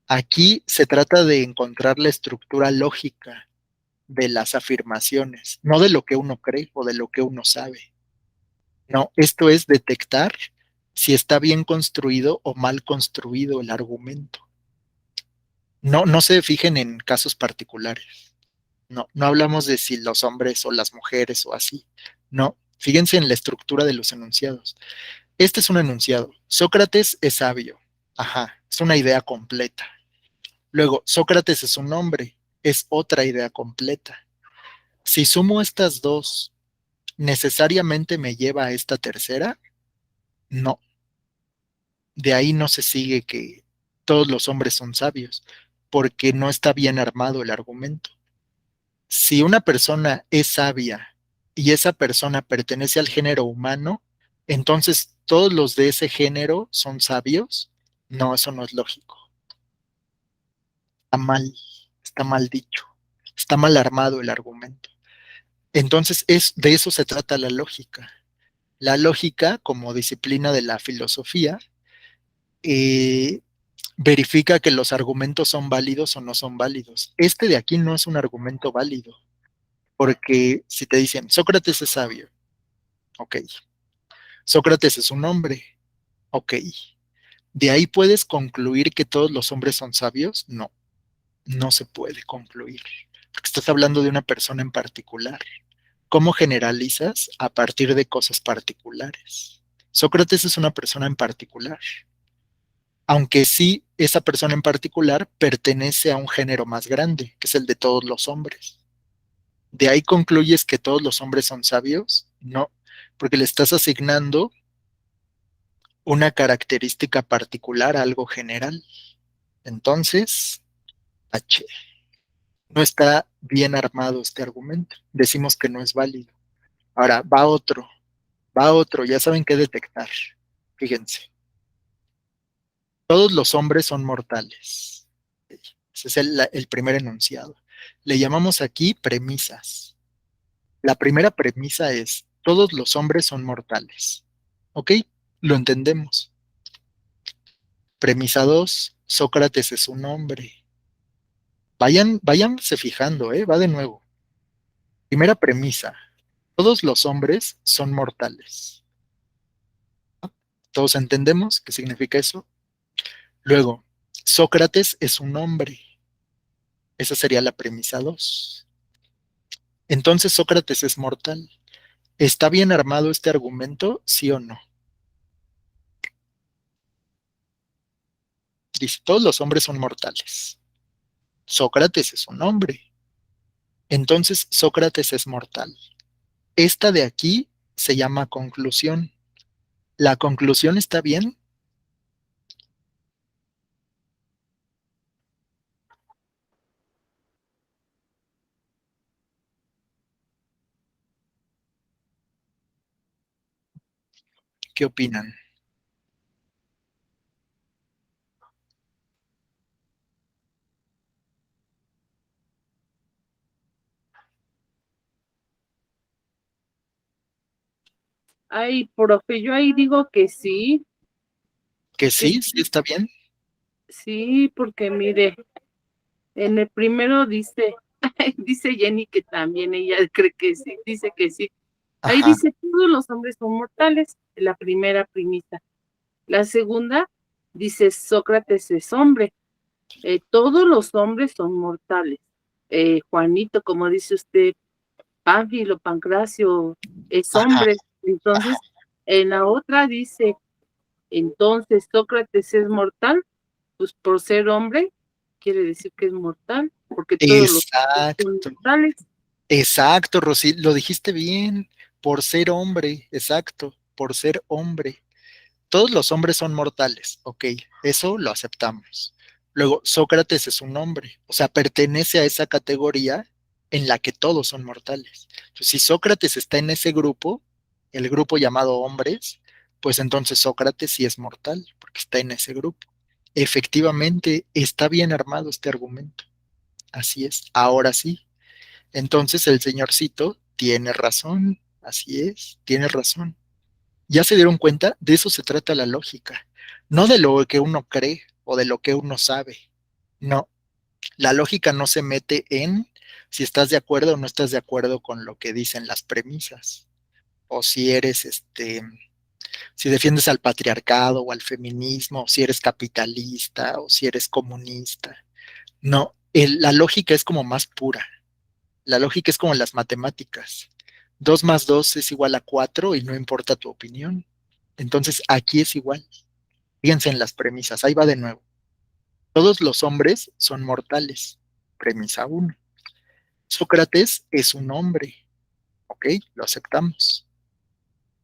Aquí se trata de encontrar la estructura lógica de las afirmaciones, no de lo que uno cree o de lo que uno sabe. No, esto es detectar si está bien construido o mal construido el argumento. No, no se fijen en casos particulares. No, no hablamos de si los hombres o las mujeres o así. No, fíjense en la estructura de los enunciados. Este es un enunciado. Sócrates es sabio. Ajá, es una idea completa. Luego, Sócrates es un hombre. Es otra idea completa. Si sumo estas dos, ¿necesariamente me lleva a esta tercera? No. De ahí no se sigue que todos los hombres son sabios, porque no está bien armado el argumento. Si una persona es sabia y esa persona pertenece al género humano, entonces todos los de ese género son sabios. No, eso no es lógico. Está mal dicho, está mal armado el argumento. Entonces de eso se trata la lógica. La lógica, como disciplina de la filosofía, eh, verifica que los argumentos son válidos o no son válidos. Este de aquí no es un argumento válido, porque si te dicen, Sócrates es sabio, ok. Sócrates es un hombre, ok. ¿De ahí puedes concluir que todos los hombres son sabios? No, no se puede concluir, porque estás hablando de una persona en particular. ¿Cómo generalizas a partir de cosas particulares? Sócrates es una persona en particular, aunque sí esa persona en particular pertenece a un género más grande, que es el de todos los hombres. ¿De ahí concluyes que todos los hombres son sabios? No, porque le estás asignando una característica particular a algo general. Entonces, H. No está bien armado este argumento. Decimos que no es válido. Ahora, va otro, ya saben qué detectar. Fíjense, todos los hombres son mortales. Ese es el primer enunciado. Le llamamos aquí premisas. La primera premisa es, todos los hombres son mortales. ¿Ok? Lo entendemos. Premisa 2, Sócrates es un hombre. Váyanse fijando, va de nuevo. Primera premisa, todos los hombres son mortales. ¿Todos entendemos qué significa eso? Luego, Sócrates es un hombre. Esa sería la premisa 2. Entonces Sócrates es mortal. ¿Está bien armado este argumento? ¿Sí o no? Dice, todos los hombres son mortales. Sócrates es un hombre. Entonces Sócrates es mortal. Esta de aquí se llama conclusión. ¿La conclusión está bien? ¿Qué opinan?
Ay, profe, yo ahí digo que
¿Que
que
sí? ¿Sí está bien?
sí, porque mire, en el primero dice, dice Jenny que también ella cree que sí, dice que sí. Ahí
Ajá,
dice, todos los hombres son mortales, la primera premisa. La segunda dice, Sócrates es hombre. Todos los hombres son mortales. Juanito, como dice usted, Pánfilo, Pancracio, es
ajá,
hombre. Entonces,
ajá.
en la otra dice, entonces Sócrates es mortal, pues por ser hombre, quiere decir que es mortal, porque todos los hombres son
Exacto.
mortales.
Exacto, Rosy, lo dijiste bien, por ser hombre, exacto, por ser hombre. Todos los hombres son mortales, ok, eso lo aceptamos. Luego, Sócrates es un hombre, o sea, pertenece a esa categoría en la que todos son mortales. Entonces, si Sócrates está en ese grupo, el grupo llamado hombres, pues entonces Sócrates sí es mortal, porque está en ese grupo. Efectivamente, está bien armado este argumento. Así es, ahora sí. Entonces el señorcito tiene razón, así es, tiene razón. ¿Ya se dieron cuenta? De eso se trata la lógica, no de lo que uno cree o de lo que uno sabe. No, la lógica no se mete en si estás de acuerdo o no estás de acuerdo con lo que dicen las premisas, o si eres si defiendes al patriarcado o al feminismo, o si eres capitalista o si eres comunista. No, la lógica es como más pura. La lógica es como las matemáticas. 2 más 2 es igual a 4 y no importa tu opinión. Entonces aquí es igual. Fíjense en las premisas. Ahí va de nuevo. Todos los hombres son mortales. Premisa 1. Sócrates es un hombre. ¿Ok? Lo aceptamos.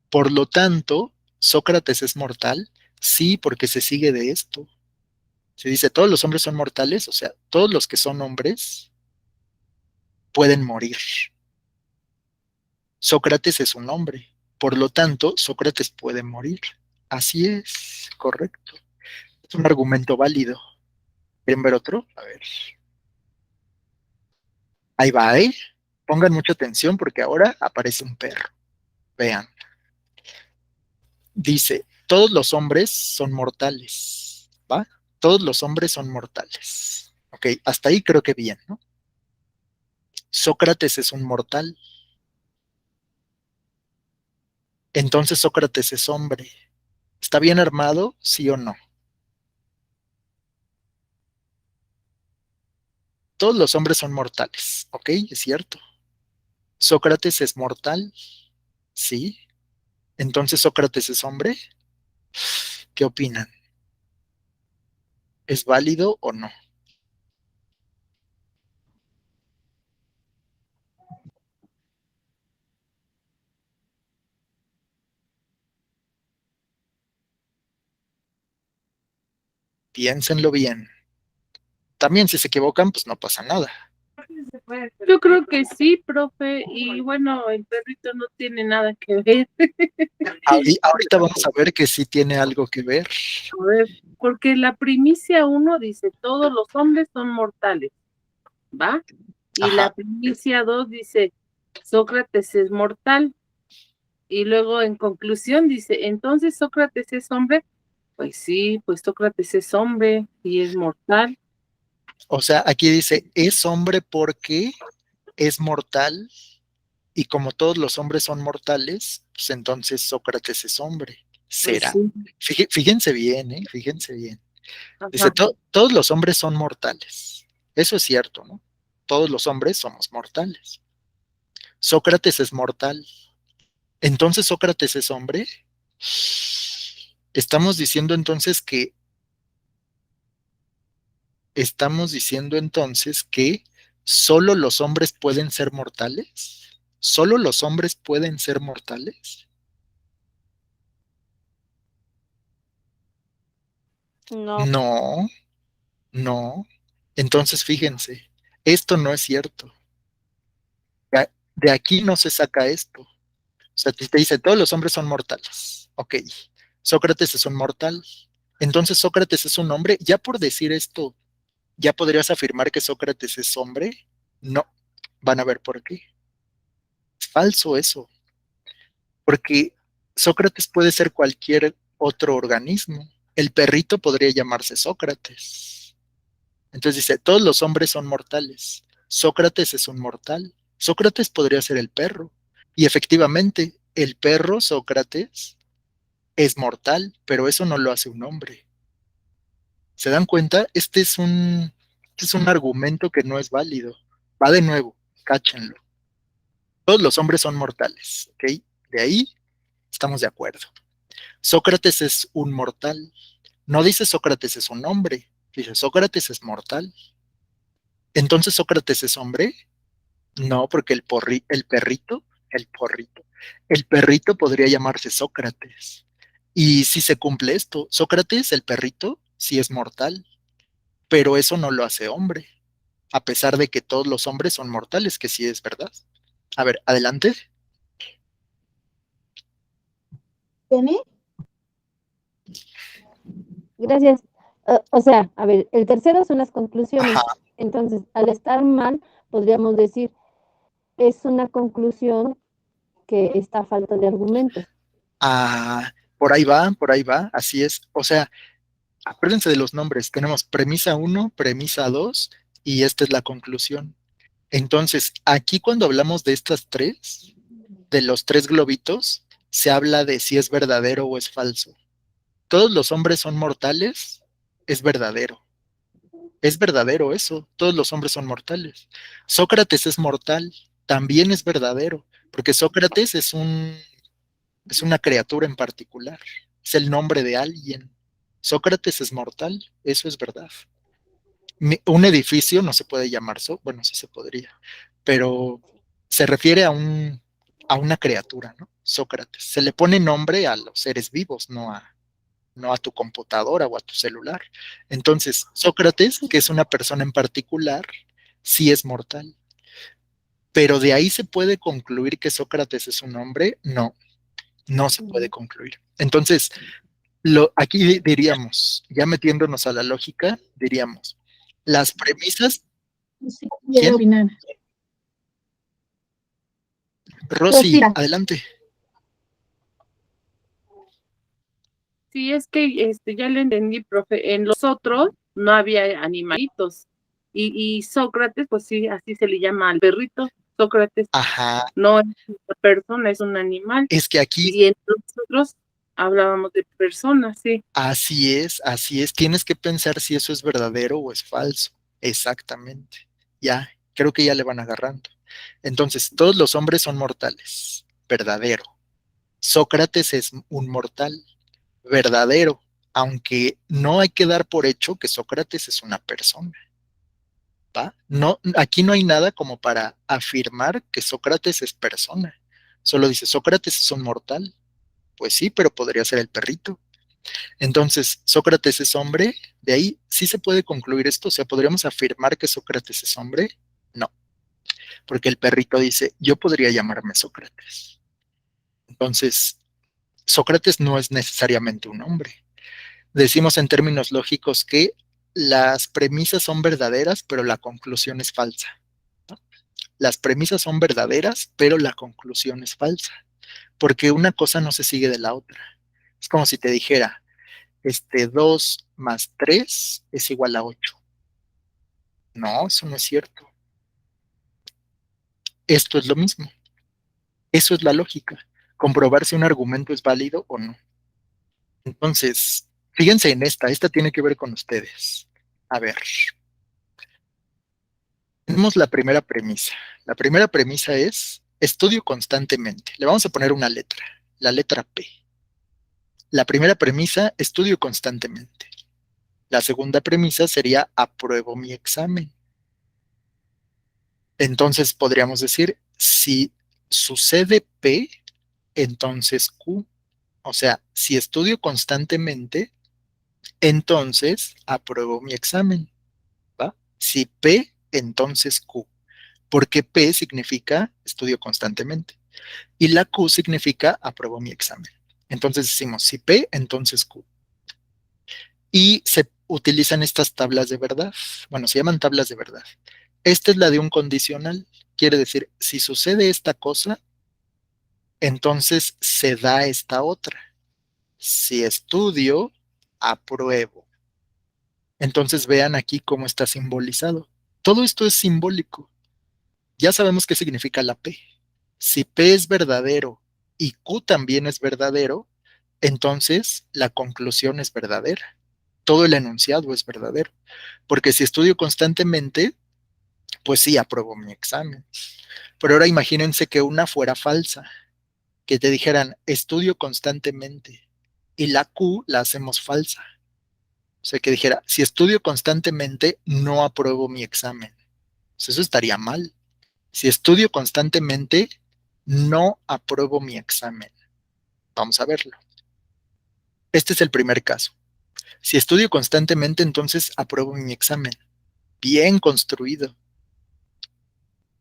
Por lo tanto, Sócrates es mortal. Sí, porque se sigue de esto. Se dice, todos los hombres son mortales. O sea, todos los que son hombres pueden morir. Sócrates es un hombre, por lo tanto, Sócrates puede morir. Así es, correcto. Es un argumento válido. ¿Quieren ver otro? A ver. Ahí va, ¿eh? Pongan mucha atención porque ahora aparece un perro. Vean. Dice, todos los hombres son mortales. ¿Va? Todos los hombres son mortales. Ok, hasta ahí creo que bien, ¿no? Sócrates es un mortal. Entonces Sócrates es hombre. ¿Está bien armado? ¿Sí o no? Todos los hombres son mortales, ¿ok? Es cierto. Sócrates es mortal, sí. Entonces Sócrates es hombre. ¿Qué opinan? ¿Es válido o no? Piénsenlo bien. También si se equivocan, pues no pasa nada.
Yo creo que sí, profe, y bueno, el perrito no tiene nada que ver.
Ahorita vamos a ver que sí tiene algo que ver.
A ver, porque la primicia 1 dice, todos los hombres son mortales, ¿va? Y
Ajá.
la primicia 2 dice, Sócrates es mortal. Y luego en conclusión dice, entonces Sócrates es hombre. Pues sí, pues Sócrates es hombre y es mortal.
O sea, aquí dice, es hombre porque es mortal y como todos los hombres son mortales, pues entonces Sócrates es hombre.
Pues
Será.
sí.
Fíjense bien, ¿eh? Fíjense bien. Dice,
Ajá.
todos los hombres son mortales. Eso es cierto, ¿no? Todos los hombres somos mortales. Sócrates es mortal. Entonces Sócrates es hombre. Estamos diciendo entonces que solo los hombres pueden ser mortales. ¿Solo los hombres pueden ser mortales?
No,
No, no. Entonces fíjense, esto no es cierto. De aquí no se saca esto. O sea, te dice, todos los hombres son mortales. Ok, Sócrates es un mortal. Entonces Sócrates es un hombre. Ya por decir esto, ¿ya podrías afirmar que Sócrates es hombre? No. Van a ver por qué. Es falso eso. Porque Sócrates puede ser cualquier otro organismo. El perrito podría llamarse Sócrates. Entonces dice, todos los hombres son mortales. Sócrates es un mortal. Sócrates podría ser el perro. Y efectivamente, el perro Sócrates es mortal, pero eso no lo hace un hombre. ¿Se dan cuenta? Este es un argumento que no es válido. Va de nuevo, cáchenlo. Todos los hombres son mortales, ¿ok? De ahí estamos de acuerdo. Sócrates es un mortal. No dice Sócrates es un hombre, dice Sócrates es mortal. Entonces Sócrates es hombre. No, porque el perrito podría llamarse Sócrates. Y si se cumple esto, Sócrates, el perrito, sí es mortal, pero eso no lo hace hombre, a pesar de que todos los hombres son mortales, que sí es verdad. A ver, adelante.
¿Tiene?
Gracias. O sea, a ver, el tercero son las conclusiones.
Ajá.
Entonces, al estar mal, podríamos decir, es una conclusión que está a falta de argumentos.
Ah, por ahí va, así es. O sea, acuérdense de los nombres. Tenemos premisa uno, premisa 2 y esta es la conclusión. Entonces, aquí cuando hablamos de estas tres, de los tres globitos, se habla de si es verdadero o es falso. Todos los hombres son mortales, es verdadero. Es verdadero eso, todos los hombres son mortales. Sócrates es mortal, también es verdadero, porque Sócrates es una criatura en particular, es el nombre de alguien. Sócrates es mortal, eso es verdad. Un edificio no se puede llamar, bueno, sí se podría, pero se refiere a una criatura, ¿no? Sócrates. Se le pone nombre a los seres vivos, no a tu computadora o a tu celular. Entonces, Sócrates, que es una persona en particular, sí es mortal. Pero de ahí se puede concluir que Sócrates es un hombre, no, no se puede concluir. Entonces, aquí diríamos, ya metiéndonos a la lógica, diríamos, las premisas,
Sí,
¿quién?
quiero opinar.
Rosy,
Rosita.
adelante.
Sí, es que ya le entendí, profe. En los otros no había animalitos. Y Sócrates, pues sí, así se le llama al perrito. Sócrates
Ajá,
no es una persona, es un animal.
es que aquí,
Y en los otros hablábamos de personas, sí.
así es, tienes que pensar si eso es verdadero o es falso. Exactamente. Ya, creo que ya le van agarrando. Entonces, todos los hombres son mortales, verdadero. Sócrates es un mortal, verdadero, aunque no hay que dar por hecho que Sócrates es una persona, ¿va? No, aquí no hay nada como para afirmar que Sócrates es persona. Solo dice, Sócrates es un mortal. Pues sí, pero podría ser el perrito. Entonces, Sócrates es hombre, de ahí sí se puede concluir esto, o sea, ¿podríamos afirmar que Sócrates es hombre? No, porque el perrito dice, yo podría llamarme Sócrates. Entonces, Sócrates no es necesariamente un hombre. Decimos en términos lógicos que las premisas son verdaderas, pero la conclusión es falsa. Las premisas son verdaderas, pero la conclusión es falsa, porque una cosa no se sigue de la otra. Es como si te dijera, 2 más 3 es igual a 8. No, eso no es cierto. Esto es lo mismo. Eso es la lógica. Comprobar si un argumento es válido o no. Entonces, fíjense en esta tiene que ver con ustedes. A ver, tenemos la primera premisa. La primera premisa es estudio constantemente. Le vamos a poner una letra, la letra P. La primera premisa, estudio constantemente. La segunda premisa sería apruebo mi examen. Entonces podríamos decir, si sucede P, entonces Q. O sea, si estudio constantemente, entonces apruebo mi examen, ¿va? Si P, entonces Q. Porque P significa estudio constantemente y la Q significa apruebo mi examen. Entonces decimos, si P, entonces Q. Y se utilizan estas tablas de verdad. Bueno, se llaman tablas de verdad. Esta es la de un condicional. Quiere decir, si sucede esta cosa, entonces se da esta otra. Si estudio, apruebo. Entonces vean aquí cómo está simbolizado. Todo esto es simbólico. Ya sabemos qué significa la P. Si P es verdadero y Q también es verdadero, entonces la conclusión es verdadera. Todo el enunciado es verdadero. Porque si estudio constantemente, pues sí, apruebo mi examen. Pero ahora imagínense que una fuera falsa, que te dijeran, estudio constantemente, y la Q la hacemos falsa. O sea, que dijera, si estudio constantemente, no apruebo mi examen. Pues eso estaría mal. Si estudio constantemente, no apruebo mi examen. Vamos a verlo. Este es el primer caso. Si estudio constantemente, entonces apruebo mi examen. Bien construido.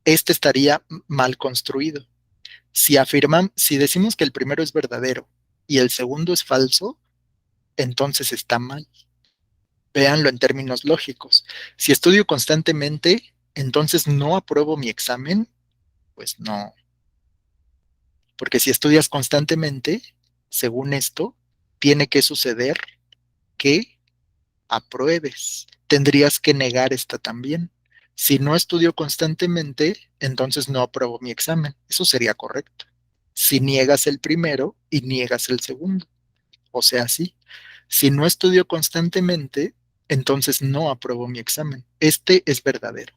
Este estaría mal construido. Si decimos que el primero es verdadero y el segundo es falso, entonces está mal. Véanlo en términos lógicos. Si estudio constantemente, entonces no apruebo mi examen, pues no. Porque si estudias constantemente, según esto, tiene que suceder que apruebes. Tendrías que negar esta también. Si no estudio constantemente, entonces no apruebo mi examen. Eso sería correcto. Si niegas el primero y niegas el segundo. O sea, sí. Si no estudio constantemente, entonces no apruebo mi examen. Este es verdadero.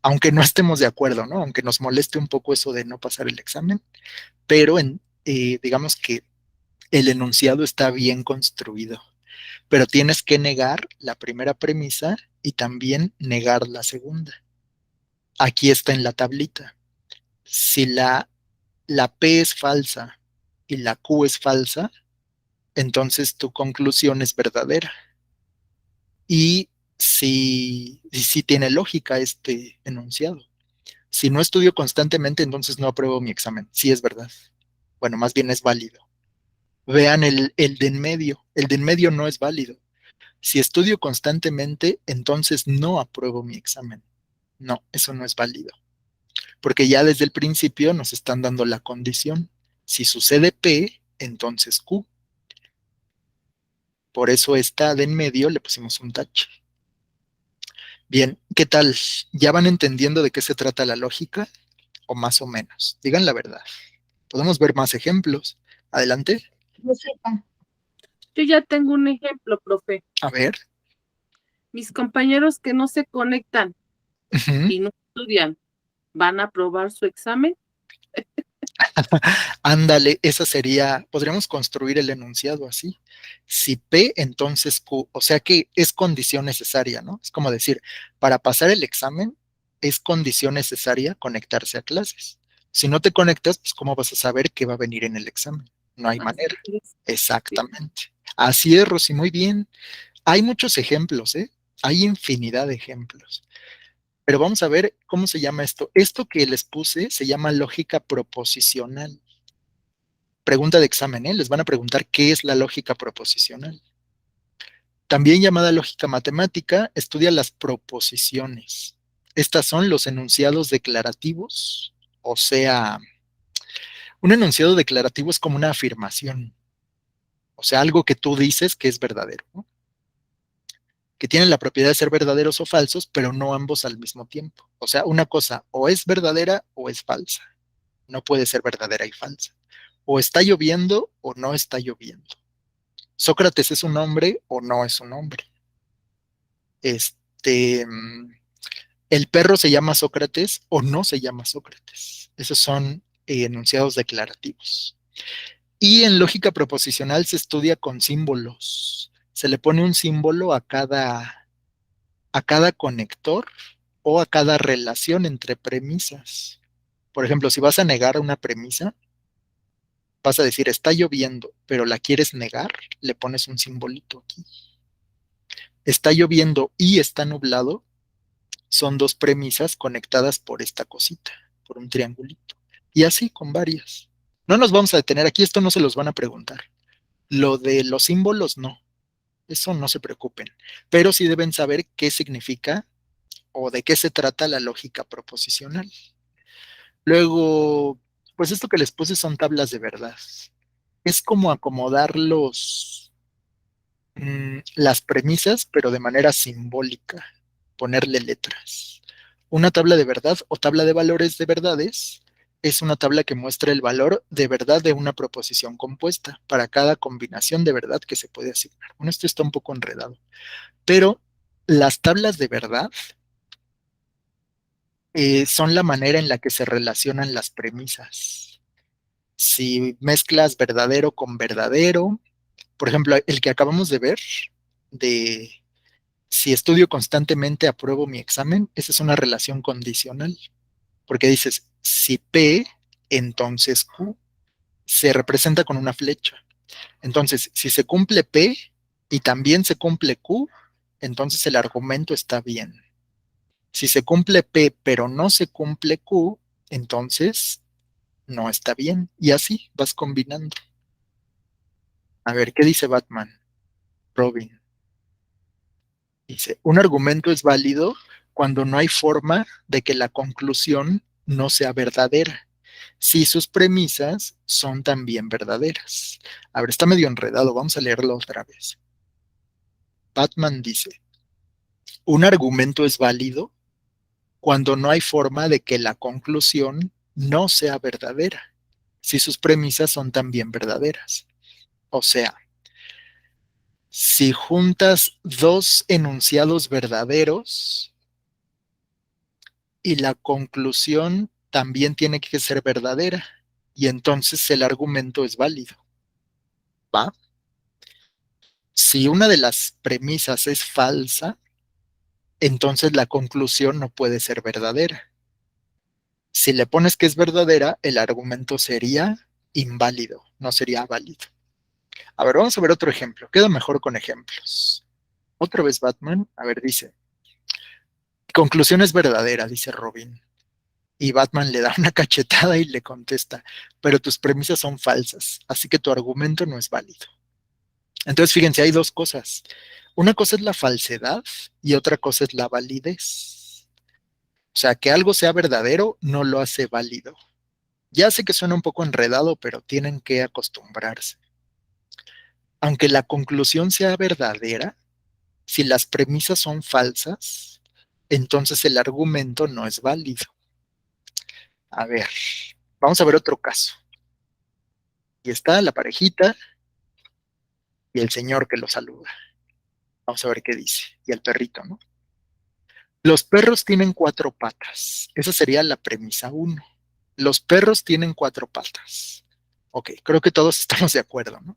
Aunque no estemos de acuerdo, ¿no? Aunque nos moleste un poco eso de no pasar el examen, pero digamos que el enunciado está bien construido. Pero tienes que negar la primera premisa y también negar la segunda. Aquí está en la tablita. Si la P es falsa y la Q es falsa, entonces tu conclusión es verdadera. Y si tiene lógica este enunciado. Si no estudio constantemente, entonces no apruebo mi examen. Sí es verdad. Bueno, más bien es válido. Vean el de en medio. El de en medio no es válido. Si estudio constantemente, entonces no apruebo mi examen. No, eso no es válido. Porque ya desde el principio nos están dando la condición. Si sucede P, entonces Q. Por eso esta de en medio le pusimos un tache. Bien, ¿qué tal? ¿Ya van entendiendo de qué se trata la lógica? O más o menos. Digan la verdad. Podemos ver más ejemplos. Adelante.
Rosita,
Yo ya tengo un ejemplo, profe.
A ver.
Mis compañeros que no se conectan
Ujú.
y no estudian, ¿van a aprobar su examen?
Ándale, podríamos construir el enunciado así. Si P, entonces Q. O sea que es condición necesaria, ¿no? Es como decir, para pasar el examen es condición necesaria conectarse a clases. Si no te conectas, pues ¿cómo vas a saber qué va a venir en el examen? No hay manera.
Así es.
Exactamente. Así es, Rosy, muy bien. Hay muchos ejemplos, ¿eh? Hay infinidad de ejemplos. Pero vamos a ver cómo se llama esto. Esto que les puse se llama lógica proposicional. Pregunta de examen, ¿eh? Les van a preguntar qué es la lógica proposicional. También llamada lógica matemática, estudia las proposiciones. Estas son los enunciados declarativos, o sea, un enunciado declarativo es como una afirmación, o sea, algo que tú dices que es verdadero, ¿no? Que tienen la propiedad de ser verdaderos o falsos, pero no ambos al mismo tiempo. O sea, una cosa o es verdadera o es falsa. No puede ser verdadera y falsa. O está lloviendo o no está lloviendo. Sócrates es un hombre o no es un hombre. Este, el perro se llama Sócrates o no se llama Sócrates. Esos son enunciados declarativos. Y en lógica proposicional se estudia con símbolos. Se le pone un símbolo a cada conector o a cada relación entre premisas. Por ejemplo, si vas a negar una premisa, vas a decir está lloviendo, pero la quieres negar, le pones un simbolito aquí. Está lloviendo y está nublado, son dos premisas conectadas por esta cosita, por un triangulito. Y así con varias. No nos vamos a detener aquí, esto no se los van a preguntar. Lo de los símbolos, no. Eso no se preocupen. Pero sí deben saber qué significa o de qué se trata la lógica proposicional. Luego, pues esto que les puse son tablas de verdad. Es como acomodar las premisas, pero de manera simbólica, ponerle letras. Una tabla de verdad o tabla de valores de verdades es una tabla que muestra el valor de verdad de una proposición compuesta para cada combinación de verdad que se puede asignar. Bueno, esto está un poco enredado, pero las tablas de verdad son la manera en la que se relacionan las premisas. Si mezclas verdadero con verdadero, por ejemplo, el que acabamos de ver, de si estudio constantemente, apruebo mi examen, esa es una relación condicional. porque dices, si P, entonces Q se representa con una flecha. Entonces, si se cumple P y también se cumple Q, entonces el argumento está bien. Si se cumple P pero no se cumple Q, entonces no está bien. Y así vas combinando. A ver, ¿qué dice Batman? Robin. Dice, un argumento es válido cuando no hay forma de que la conclusión no sea verdadera, si sus premisas son también verdaderas. A ver, está medio enredado, vamos a leerlo otra vez. Batman dice, un argumento es válido cuando no hay forma de que la conclusión no sea verdadera, si sus premisas son también verdaderas. O sea, si juntas dos enunciados verdaderos y la conclusión también tiene que ser verdadera, y entonces el argumento es válido. ¿Va? Si una de las premisas es falsa, entonces la conclusión no puede ser verdadera. Si le pones que es verdadera, el argumento sería inválido, no sería válido. A ver, vamos a ver otro ejemplo. Queda mejor con ejemplos. Otra vez Batman. A ver, dice, conclusión es verdadera, dice Robin. Y Batman le da una cachetada y le contesta, pero tus premisas son falsas, así que tu argumento no es válido. Entonces, fíjense, hay dos cosas. Una cosa es la falsedad y otra cosa es la validez. O sea, que algo sea verdadero no lo hace válido. Ya sé que suena un poco enredado, pero tienen que acostumbrarse. Aunque la conclusión sea verdadera, si las premisas son falsas, entonces el argumento no es válido. A ver, vamos a ver otro caso. Y está la parejita y el señor que lo saluda. Vamos a ver qué dice. Y el perrito, ¿no? Los perros tienen cuatro patas. Esa sería la premisa 1. Los perros tienen cuatro patas. Ok, creo que todos estamos de acuerdo, ¿no?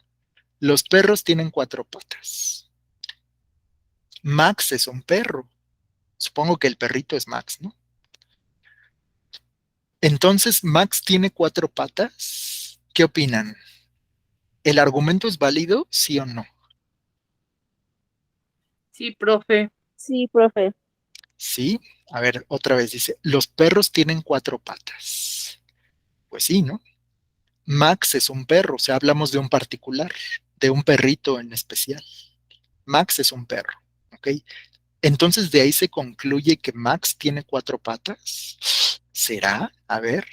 Los perros tienen cuatro patas. Max es un perro. Supongo que el perrito es Max, ¿no? Entonces, Max tiene cuatro patas. ¿Qué opinan? ¿El argumento es válido, sí o no?
Sí, profe.
Sí, profe.
Sí. A ver, otra vez dice, los perros tienen cuatro patas. Pues sí, ¿no? Max es un perro, o sea, hablamos de un particular, de un perrito en especial. Max es un perro, ¿ok? Entonces de ahí se concluye que Max tiene cuatro patas. ¿Será? A ver.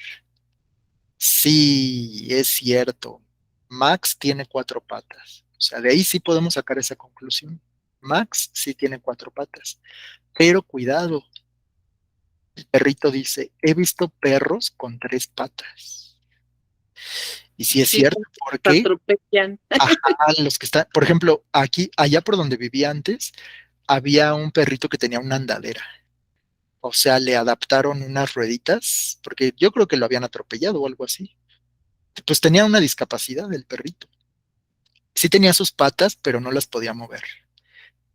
Sí, es cierto. Max tiene cuatro patas. O sea, de ahí sí podemos sacar esa conclusión. Max sí tiene cuatro patas. Pero cuidado, el perrito dice, he visto perros con tres patas. Y sí es
Sí,
cierto, ¿por qué?
atropellan.
Ajá, los que están, por ejemplo, aquí, allá por donde vivía antes, había un perrito que tenía una andadera. O sea, le adaptaron unas rueditas, porque yo creo que lo habían atropellado o algo así. Pues tenía una discapacidad el perrito. Sí tenía sus patas, pero no las podía mover.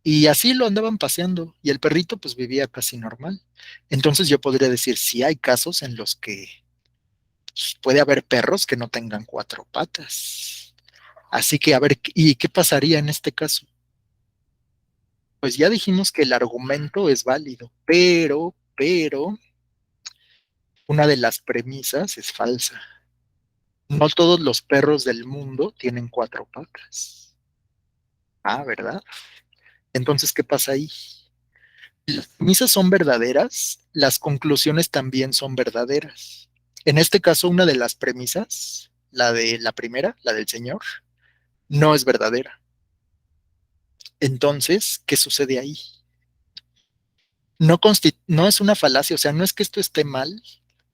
Y así lo andaban paseando, y el perrito pues vivía casi normal. Entonces yo podría decir, sí hay casos en los que pues, puede haber perros que no tengan cuatro patas. Así que a ver, ¿y qué pasaría en este caso? Pues ya dijimos que el argumento es válido, pero, una de las premisas es falsa. No todos los perros del mundo tienen cuatro patas. Ah, ¿verdad? Entonces, ¿qué pasa ahí? Las premisas son verdaderas, las conclusiones también son verdaderas. En este caso, una de las premisas, la de la primera, la del señor, no es verdadera. Entonces, ¿qué sucede ahí? No es una falacia, o sea, no es que esto esté mal,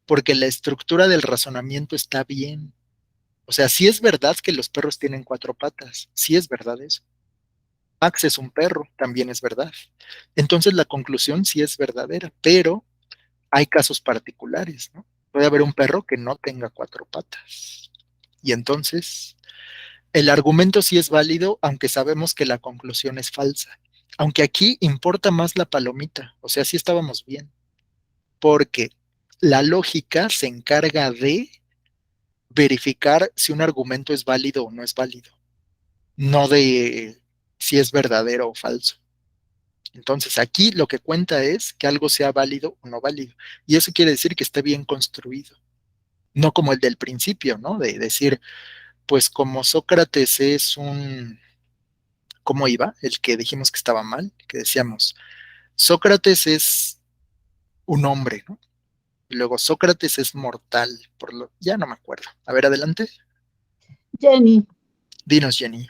porque la estructura del razonamiento está bien. O sea, sí es verdad que los perros tienen cuatro patas, sí es verdad eso. Max es un perro, también es verdad. Entonces la conclusión sí es verdadera, pero hay casos particulares, ¿no? Puede haber un perro que no tenga cuatro patas. Y entonces el argumento sí es válido, aunque sabemos que la conclusión es falsa. Aunque aquí importa más la palomita, o sea, sí estábamos bien, porque la lógica se encarga de verificar si un argumento es válido o no es válido, no de si es verdadero o falso. Entonces, aquí lo que cuenta es que algo sea válido o no válido. Y eso quiere decir que esté bien construido. No como el del principio, ¿no? De decir, pues como Sócrates es un... ¿Cómo iba? El que dijimos que estaba mal, que decíamos, Sócrates es un hombre, ¿no? Y luego Sócrates es mortal, ya no me acuerdo. A ver, adelante.
Jenny,
Dinos, Jenny.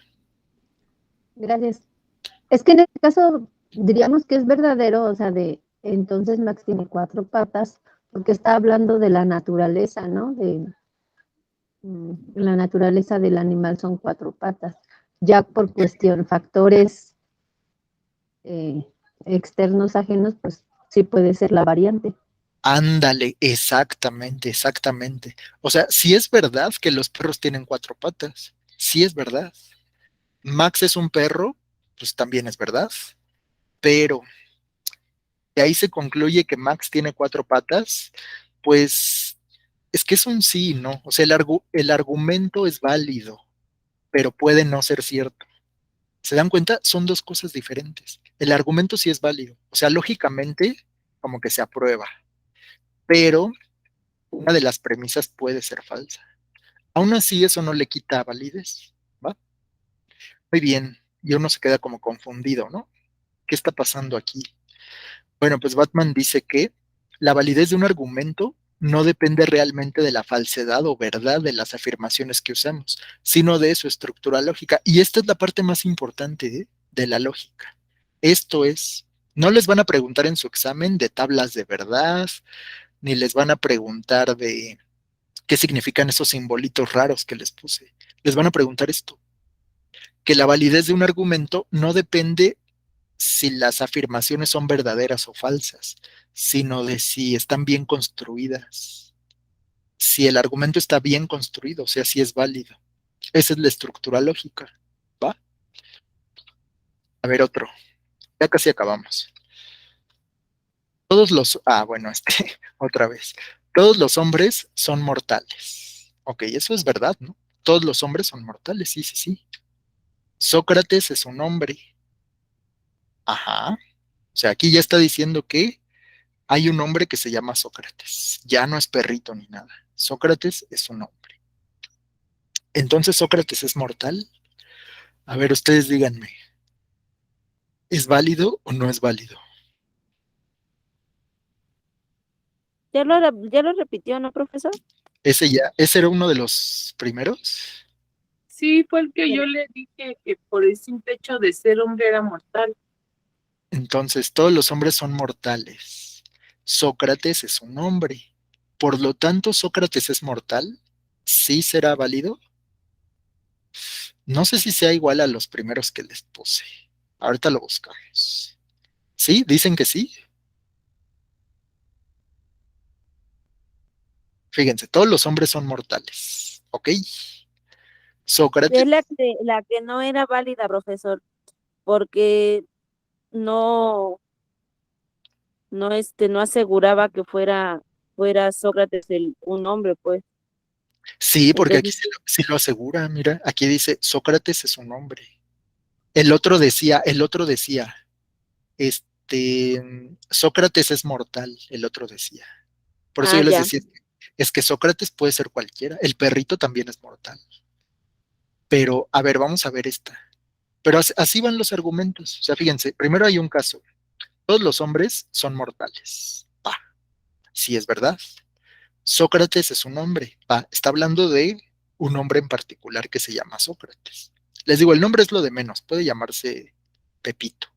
Gracias. Es que en este caso diríamos que es verdadero, o sea, entonces Max tiene 4 patas, porque está hablando de la naturaleza, ¿no? La naturaleza del animal son 4 patas. Ya por cuestión, factores externos ajenos, pues sí puede ser la variante.
Ándale, exactamente, exactamente. O sea, sí es verdad que los perros tienen 4 patas, sí es verdad. Max es un perro, pues también es verdad, pero de ahí se concluye que Max tiene 4 patas, pues es que es un sí, ¿no? O sea, el argumento es válido, pero puede no ser cierto. ¿Se dan cuenta? Son dos cosas diferentes. El argumento sí es válido, o sea, lógicamente como que se aprueba, pero una de las premisas puede ser falsa. Aún así, eso no le quita validez, ¿va? Muy bien, y uno se queda como confundido, ¿no? ¿Qué está pasando aquí? Bueno, pues Batman dice que la validez de un argumento no depende realmente de la falsedad o verdad de las afirmaciones que usamos, sino de su estructura lógica. Y esta es la parte más importante, ¿eh? De la lógica. Esto es, no les van a preguntar en su examen de tablas de verdad, ni les van a preguntar de qué significan esos simbolitos raros que les puse. Les van a preguntar esto, que la validez de un argumento no depende si las afirmaciones son verdaderas o falsas, sino de si están bien construidas, si el argumento está bien construido, o sea, si es válido. Esa es la estructura lógica, ¿va? A ver, otro. Ya casi acabamos. Bueno, otra vez. Todos los hombres son mortales. Ok, eso es verdad, ¿no? Todos los hombres son mortales, sí, sí, sí. Sócrates es un hombre. Ajá. O sea, aquí ya está diciendo que hay un hombre que se llama Sócrates. Ya no es perrito ni nada. Sócrates es un hombre. Entonces, ¿Sócrates es mortal? A ver, ustedes díganme, ¿es válido o no es válido?
Ya lo repitió, ¿no, profesor?
Ese era uno de los primeros.
Sí, fue el que yo le dije que por el simple hecho de ser hombre era mortal.
Entonces, todos los hombres son mortales. Sócrates es un hombre. Por lo tanto, Sócrates es mortal. ¿Sí será válido? No sé si sea igual a los primeros que les puse. Ahorita lo buscamos. ¿Sí? ¿Dicen que sí? Fíjense, todos los hombres son mortales. ¿Ok? Sócrates,
Es la que no era válida, profesor, porque no, no aseguraba que fuera Sócrates un hombre, pues.
sí, porque aquí
Entonces,
sí lo asegura. Mira, aquí dice, Sócrates es un hombre. El otro decía, Sócrates es mortal, el otro decía. Por eso yo les
ya.
decía, es que Sócrates puede ser cualquiera, el perrito también es mortal. Pero, a ver, vamos a ver esta. Pero así van los argumentos. O sea, fíjense, primero hay un caso. Todos los hombres son mortales. Pa, sí es verdad. Sócrates es un hombre. Pa, está hablando de un hombre en particular que se llama Sócrates. Les digo, el nombre es lo de menos, puede llamarse Pepito.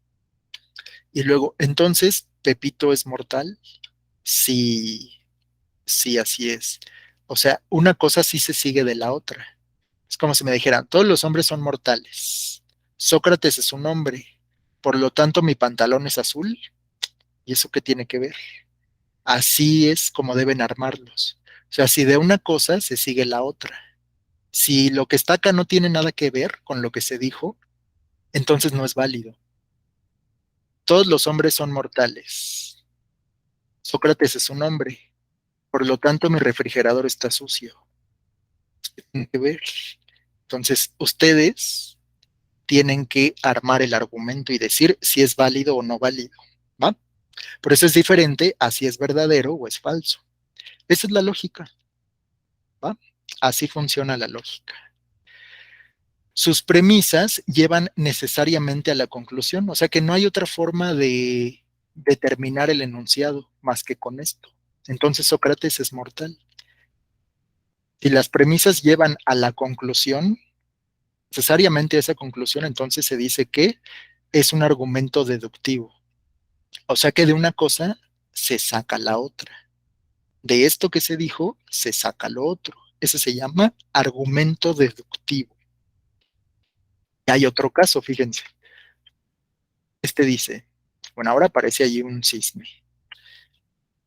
Y luego, entonces, Pepito es mortal. Sí, sí, así es. O sea, una cosa sí se sigue de la otra. Es como si me dijeran, todos los hombres son mortales. Sócrates es un hombre. Por lo tanto, mi pantalón es azul. ¿Y eso qué tiene que ver? Así es como deben armarlos. O sea, si de una cosa se sigue la otra. Si lo que está acá no tiene nada que ver con lo que se dijo, entonces no es válido. Todos los hombres son mortales. Sócrates es un hombre. Por lo tanto, mi refrigerador está sucio. Tienen que ver. Entonces, ustedes tienen que armar el argumento y decir si es válido o no válido, ¿va? Por eso es diferente a si es verdadero o es falso. Esa es la lógica, ¿va? Así funciona la lógica. Sus premisas llevan necesariamente a la conclusión, o sea que no hay otra forma de determinar el enunciado más que con esto. Entonces Sócrates es mortal. Si las premisas llevan a la conclusión, necesariamente a esa conclusión, entonces se dice que es un argumento deductivo. O sea que de una cosa se saca la otra. De esto que se dijo, se saca lo otro. Ese se llama argumento deductivo. Y hay otro caso, fíjense. Este dice, bueno, ahora aparece allí un cisne.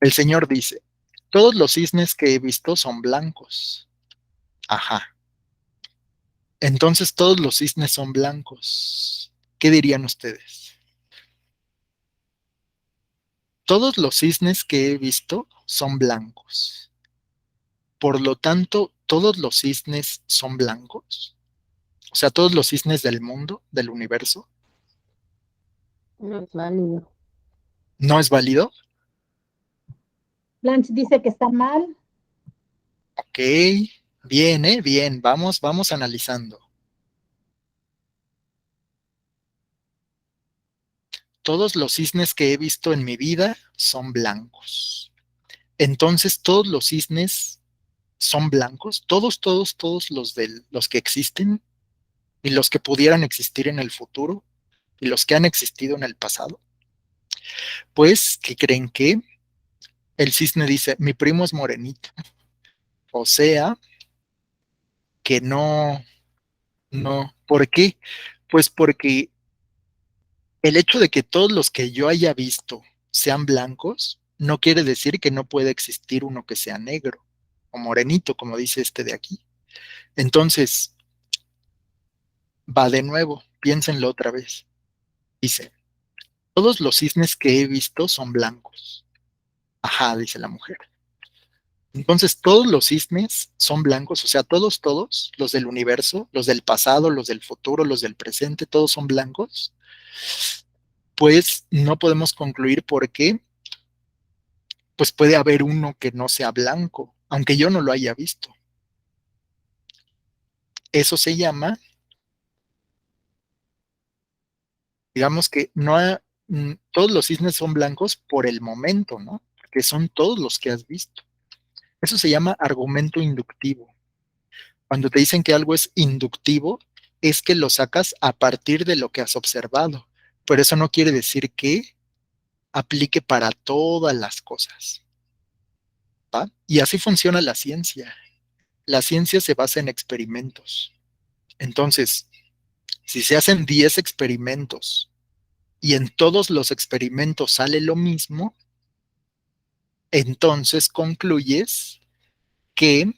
El señor dice, todos los cisnes que he visto son blancos. Ajá. Entonces todos los cisnes son blancos. ¿Qué dirían ustedes? Todos los cisnes que he visto son blancos. Por lo tanto, todos los cisnes son blancos. O sea, todos los cisnes del mundo, del universo.
No es válido.
¿No es válido?
Blanche dice que está mal.
Ok, bien, bien, vamos analizando. Todos los cisnes que he visto en mi vida son blancos. Entonces, todos los cisnes son blancos, todos los que existen y los que pudieran existir en el futuro y los que han existido en el pasado. Pues, ¿qué creen que? El cisne dice, mi primo es morenito. O sea, que no, no. ¿Por qué? Pues porque el hecho de que todos los que yo haya visto sean blancos, no quiere decir que no pueda existir uno que sea negro o morenito, como dice este de aquí. Entonces, va de nuevo, piénsenlo otra vez. Dice, todos los cisnes que he visto son blancos. Ajá, dice la mujer. Entonces, todos los cisnes son blancos, o sea, todos, los del universo, los del pasado, los del futuro, los del presente, todos son blancos. Pues no podemos concluir por qué, pues puede haber uno que no sea blanco, aunque yo no lo haya visto. Eso se llama, digamos que no todos los cisnes son blancos por el momento, ¿no? Porque son todos los que has visto. Eso se llama argumento inductivo. Cuando te dicen que algo es inductivo, es que lo sacas a partir de lo que has observado. Pero eso no quiere decir que aplique para todas las cosas, ¿va? Y así funciona la ciencia. La ciencia se basa en experimentos. Entonces, si se hacen 10 experimentos y en todos los experimentos sale lo mismo, entonces concluyes que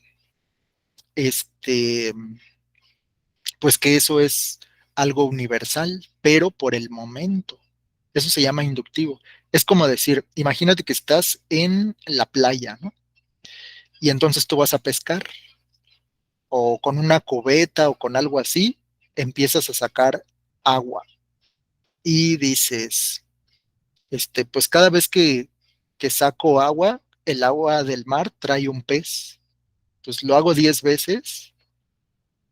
este, pues que eso es algo universal, pero por el momento. Eso se llama inductivo. Es como decir, imagínate que estás en la playa, ¿no? Y entonces tú vas a pescar, o con una cubeta o con algo así, empiezas a sacar agua. Y dices, pues cada vez que saco agua, el agua del mar trae un pez. Pues lo hago 10 veces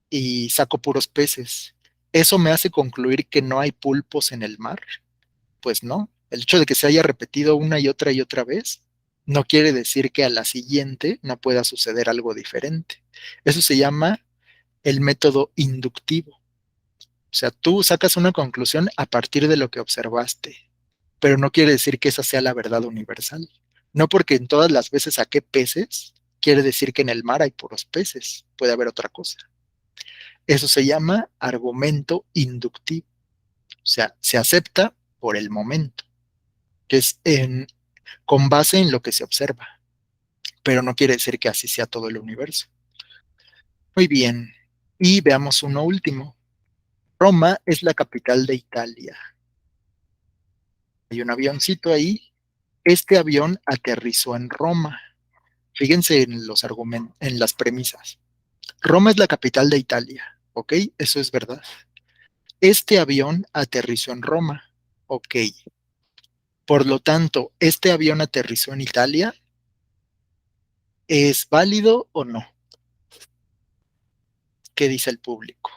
y saco puros peces. ¿Eso me hace concluir que no hay pulpos en el mar? Pues no. El hecho de que se haya repetido una y otra vez no quiere decir que a la siguiente no pueda suceder algo diferente. Eso se llama el método inductivo. O sea, tú sacas una conclusión a partir de lo que observaste, pero no quiere decir que esa sea la verdad universal. No porque en todas las veces saqué peces, quiere decir que en el mar hay puros peces. Puede haber otra cosa. Eso se llama argumento inductivo. O sea, se acepta por el momento, que es con base en lo que se observa, pero no quiere decir que así sea todo el universo. Muy bien. Y veamos uno último. Roma es la capital de Italia. Hay un avioncito ahí. Este avión aterrizó en Roma. Fíjense en los argumentos, en las premisas. Roma es la capital de Italia, ¿ok? Eso es verdad. Este avión aterrizó en Roma, ¿ok? Por lo tanto, ¿este avión aterrizó en Italia? ¿Es válido o no? ¿Qué dice el público?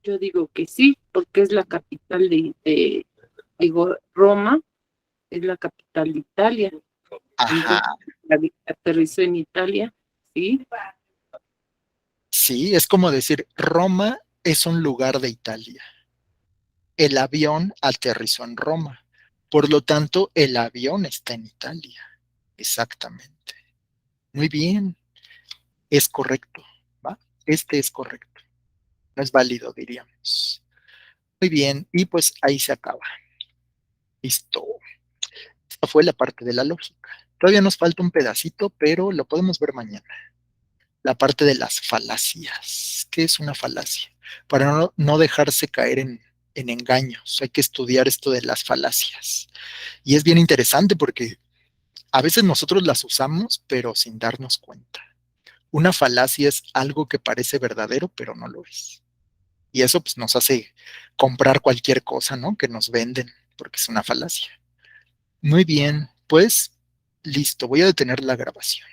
Yo digo que sí, porque es la capital digo, Roma es la capital de Italia.
Ajá,
Entonces, aterrizó en Italia, sí.
sí, es como decir, Roma es un lugar de Italia. El avión aterrizó en Roma. Por lo tanto, el avión está en Italia. Exactamente. Muy bien, es correcto, ¿va? Este es correcto. No es válido, diríamos. Muy bien, y pues ahí se acaba. Listo. Esta fue la parte de la lógica. Todavía nos falta un pedacito, pero lo podemos ver mañana. La parte de las falacias. ¿Qué es una falacia? Para no dejarse caer en engaños. Hay que estudiar esto de las falacias. Y es bien interesante porque a veces nosotros las usamos, pero sin darnos cuenta. Una falacia es algo que parece verdadero, pero no lo es. Y eso pues, nos hace comprar cualquier cosa, ¿no? Que nos venden, porque es una falacia. Muy bien, pues listo, voy a detener la grabación.